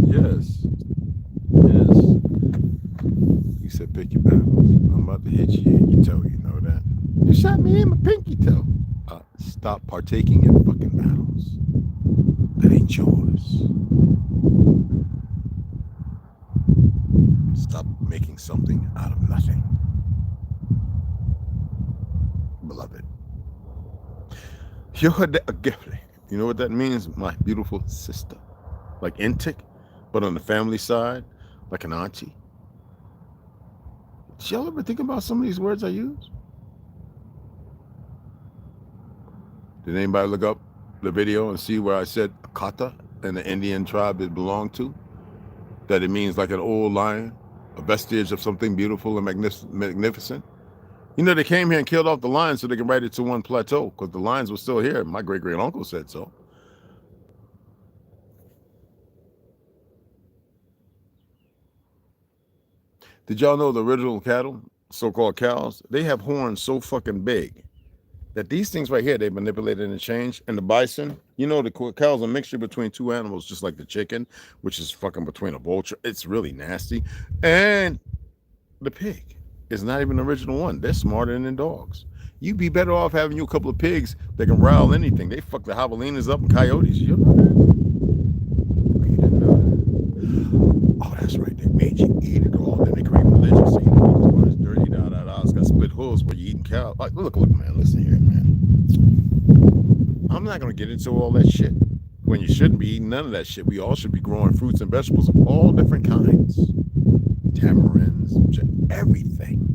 Yes. You said pick your battles. I'm about to hit you in your toe, you know that. You shot me in my pinky toe. Stop partaking in fucking battles. That ain't yours. Stop making something out of nothing. Beloved. You know what that means? My beautiful sister. Like intik, but on the family side, like an auntie. Did y'all ever think about some of these words I use? Did anybody look up the video and see where I said kata and the Indian tribe it belonged to? That it means like an old lion, a vestige of something beautiful and magnificent. You know, they came here and killed off the lions so they can write it to one plateau because the lions were still here. My great-great-uncle said so. Did y'all know the original cattle, so-called cows, they have horns so fucking big that these things right here, they manipulated and changed. And the bison, you know, the cow's a mixture between two animals, just like the chicken, which is fucking between a vulture. It's really nasty. And the pig is not even the original one. They're smarter than dogs. You'd be better off having you a couple of pigs that can rile anything. They fuck the javelinas up and coyotes. You know that? You didn't know that? Oh, that's right. They made you eat it all. Then they create religion. So you know it's dirty. It's got split hooves where you're eating cow. Like, look, man. Listen here, man. I'm not gonna get into all that shit. When you shouldn't be eating none of that shit. We all should be growing fruits and vegetables of all different kinds. Tamarinds, everything.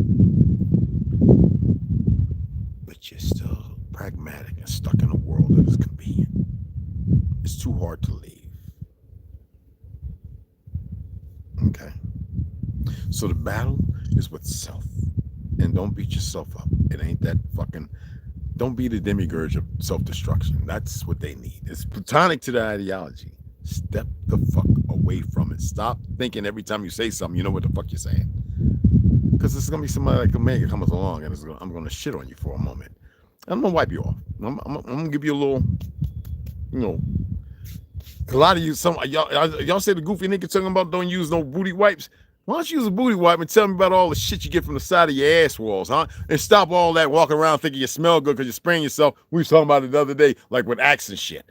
But you're still pragmatic and stuck in a world that is convenient. It's too hard to leave. Okay. So the battle is with self. And don't beat yourself up. It ain't that fucking... Don't be the demiurge of self-destruction. That's what they need. It's platonic to the ideology. Step the fuck away from it. Stop thinking every time you say something, you know what the fuck you're saying. Because there's going to be somebody like Omega comes along and I'm going to shit on you for a moment. I'm going to wipe you off. I'm going to give you a little, you know, a lot of you, y'all say the goofy nigga talking about don't use no booty wipes. Why don't you use a booty wipe and tell me about all the shit you get from the side of your ass walls, huh? And stop all that walking around thinking you smell good because you're spraying yourself. We were talking about it the other day, like with Axe and shit.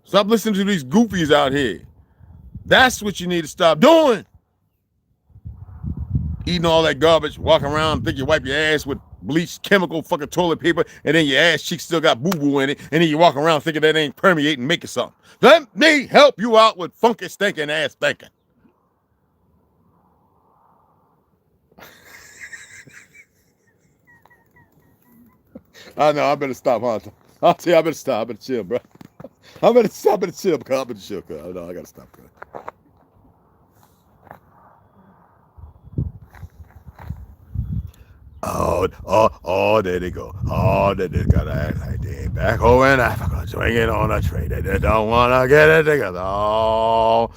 Stop listening to these goofies out here. That's what you need to stop doing. Eating all that garbage, walking around, think you wipe your ass with bleached chemical fucking toilet paper, and then your ass cheek still got boo-boo in it, and then you walk around thinking that ain't permeating, making something. Let me help you out with funky, stinking ass thinking. I know, I better stop, huh? I'll tell you, I better stop. I better chill, bro. I better stop. I better chill, cuz. I better chill, cuz. No, I gotta stop, cuz. There they go. They gotta act like they ain't back home in Africa, swinging on a tray. They don't wanna get it together. Y'all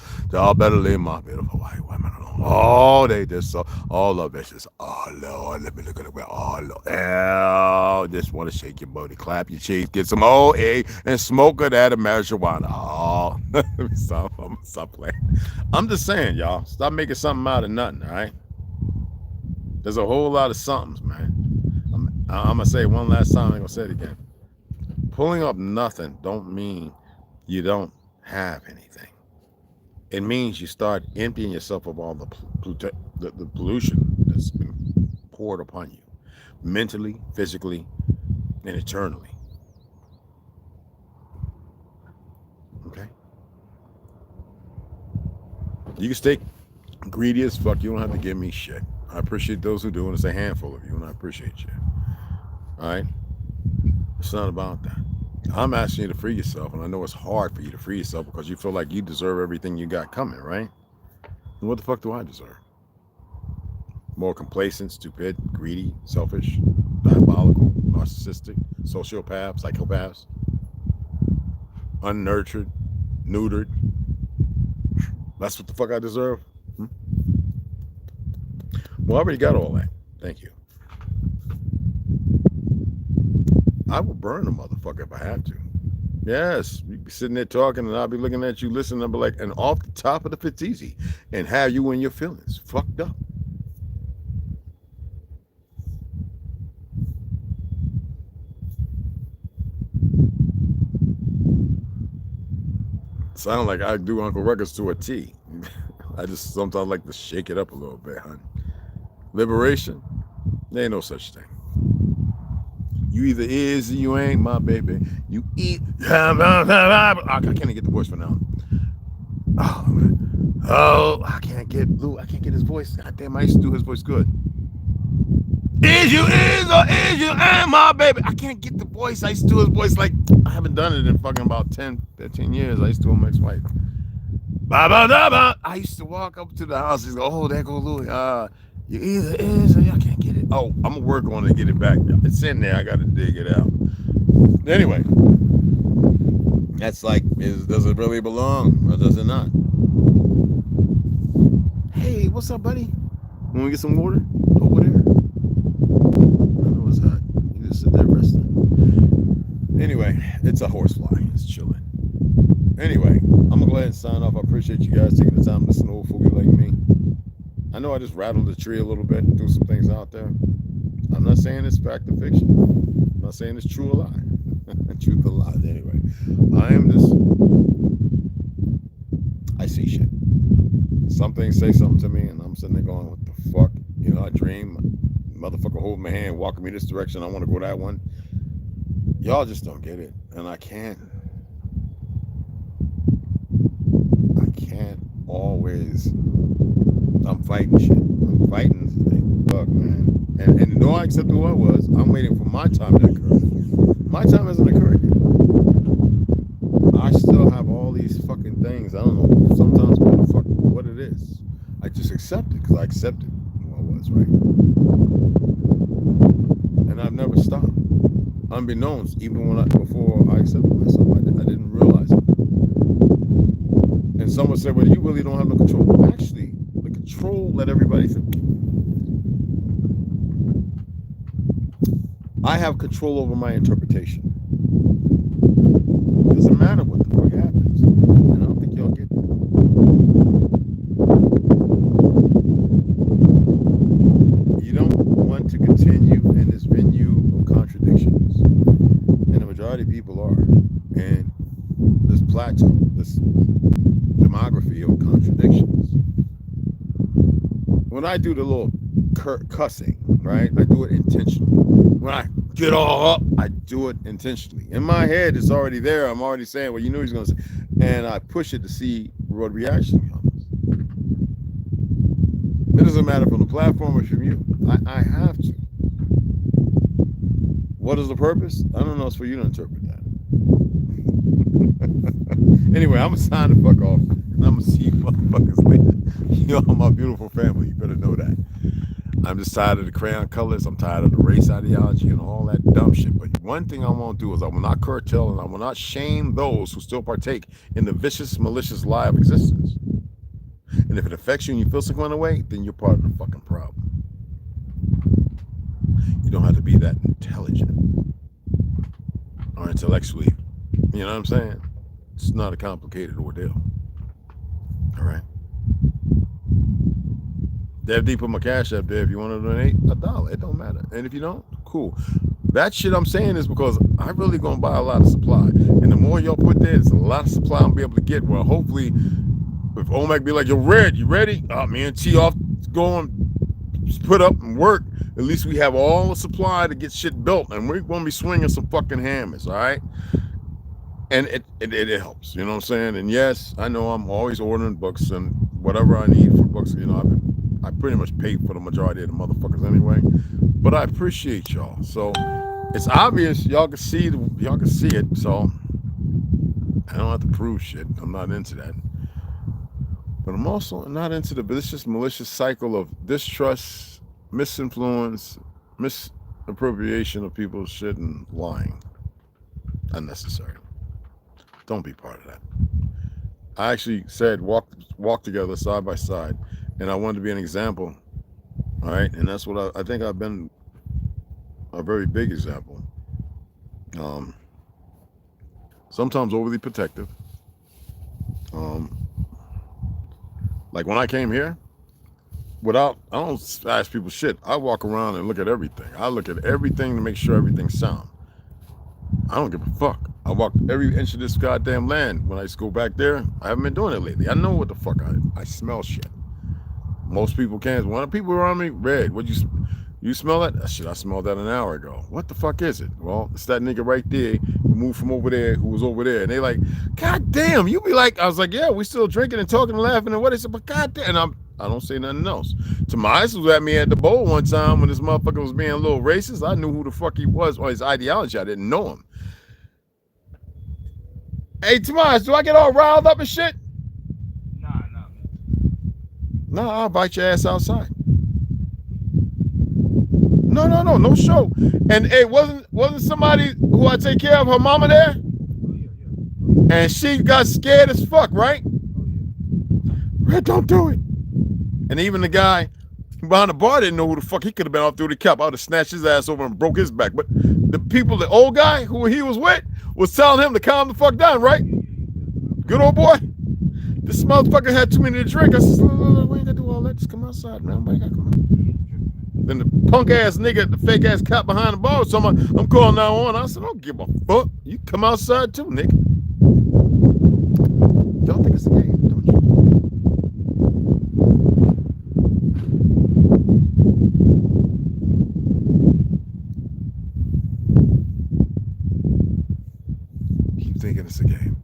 better leave my beautiful white women alone. They just so all of this is Lord, let me look at it. Lord, just wanna shake your booty, clap your cheeks, get some OA, and smoke it at a marijuana. Let me stop. I'm gonna stop playing. I'm just saying, y'all, stop making something out of nothing, all right? There's a whole lot of somethings, man. I'm gonna say one last time. I'm gonna say it again. Pulling up nothing don't mean you don't have anything. It means you start emptying yourself of all the pollution that's been poured upon you, mentally, physically, and eternally. Okay. You can stay greedy as fuck. You don't have to give me shit. I appreciate those who do, and it's a handful of you, and I appreciate you. All right? It's not about that. I'm asking you to free yourself, and I know it's hard for you to free yourself because you feel like you deserve everything you got coming, right? And what the fuck do I deserve? More complacent, stupid, greedy, selfish, diabolical, narcissistic, sociopaths, psychopaths, unnurtured, neutered. That's what the fuck I deserve? Well, I already got all that. Thank you. I will burn a motherfucker if I have to. Yes, you be sitting there talking and I'll be looking at you, listening, and I'll be like, and off the top of the fits easy, and have you in your feelings fucked up. Sound like I do Uncle Ruckus to a T. I just sometimes like to shake it up a little bit, honey. Liberation, there ain't no such thing. You either is or you ain't, my baby. You eat. I can't even get the voice for now. Oh, I can't get Lou. I can't get his voice. God damn, I used to do his voice good. Is you is or is you ain't, my baby. I can't get the voice. I used to do his voice like I haven't done it in fucking about 10, 15 years. I used to do him ex-wife. I used to walk up to the house. He's go, oh, there go Louis. You either is or I can't get it. Oh, I'm gonna work on it and get it back. It's in there. I gotta dig it out. Anyway, that's like, does it really belong or does it not? Hey, what's up, buddy? Want to get some water over there? I know it's hot. You just sit there resting. Anyway, it's a horsefly. It's chilling. Anyway, I'm gonna go ahead and sign off. I appreciate you guys taking the time to listen to old foodie like me. I know I just rattled the tree a little bit and threw some things out there. I'm not saying it's fact or fiction. I'm not saying it's true or lie. Truth or lie. Anyway, I see shit. Some things say something to me, and I'm sitting there going, what the fuck? You know, I dream. Motherfucker holding my hand, walking me this direction. I want to go that one. Y'all just don't get it. And I can't always. I'm fighting shit. I'm fighting. Fuck, man. And though I accept who I was, I'm waiting for my time to occur. My time hasn't occurred yet. I still have all these fucking things. I don't know sometimes what it is. I just accept it because I accepted who I was, right? And I've never stopped. Unbeknownst, even before I accepted myself, I didn't realize it. And someone said, well, you really don't have no control. Actually, the control, let everybody think. I have control over my interpretation. It doesn't matter what the fuck happens. And I don't think y'all get that. You don't want to continue in this venue of contradictions. And the majority of people are. And this plateau, this demography of contradictions. When I do the little cussing, right? I do it intentionally. When I get all up, I do it intentionally. In my head, it's already there. I'm already saying what you know he's going to say. And I push it to see what reaction comes. It doesn't matter from the platform or from you. I have to. What is the purpose? I don't know. It's for you to interpret that. Anyway, I'm going to sign the fuck off. And I'm going to see you motherfuckers later. Y'all my beautiful family. You better know that. I'm just tired of the crayon colors. I'm tired of the race ideology and all that dumb shit. But one thing I won't do is I will not curtail and I will not shame those who still partake in the vicious, malicious lie of existence. And if it affects you and you feel some kind of way, then you're part of the fucking problem. You don't have to be that intelligent or intellectually. You know what I'm saying? It's not a complicated ordeal. All right. Dev D put my cash up there. If you want to donate $1, it don't matter. And if you don't, cool. That shit I'm saying is because I'm really gonna buy a lot of supply. And the more y'all put there, there's a lot of supply I'm gonna be able to get. Well, hopefully, if Omac be like, yo, Red, you ready? Me and T off going put up and work. At least we have all the supply to get shit built, and we're gonna be swinging some fucking hammers, all right? And it helps, you know what I'm saying? And yes, I know I'm always ordering books and whatever I need for books. You know, I pretty much pay for the majority of the motherfuckers anyway. But I appreciate y'all. So it's obvious y'all can see it. So I don't have to prove shit. I'm not into that. But I'm also not into the vicious, malicious cycle of distrust, misinfluence, misappropriation of people's shit and lying. Unnecessary. Don't be part of that. I actually said walk together side by side, and I wanted to be an example. All right, and that's what I think I've been a very big example. Sometimes overly protective. Like when I came here, I don't ask people shit. I walk around and look at everything. I look at everything to make sure everything's sound. I don't give a fuck. I walked every inch of this goddamn land when I used to go back there. I haven't been doing it lately. I know what the fuck I smell shit. Most people can't. One of the people around me, Red, you smell that? That shit, I smelled that an hour ago. What the fuck is it? Well, it's that nigga right there who moved from over there, who was over there. And they like, God damn, you be like, I was like, yeah, we still drinking and talking and laughing and what is it? But God damn, and I don't say nothing else. Tomas was at me at the bowl one time when this motherfucker was being a little racist. I knew who the fuck he was or his ideology. I didn't know him. Hey, Tomas, do I get all riled up and shit? Nah, I'll bite your ass outside. No show. And hey, wasn't somebody who I take care of her mama there? And she got scared as fuck, right? Red, don't do it. And even the guy behind the bar didn't know who the fuck he could have been off through the cap. I would have snatched his ass over and broke his back. But the people, the old guy who he was with, was telling him to calm the fuck down, right? Good old boy. This motherfucker had too many to drink. I said, we ain't gonna do all that. Just come outside, man. Nobody gotta come out. Then the punk ass nigga, the fake ass cop behind the bar, so I'm calling 911. I said, don't give a fuck. You come outside too, nigga. Y'all think it's a game, don't you? Keep thinking it's a game.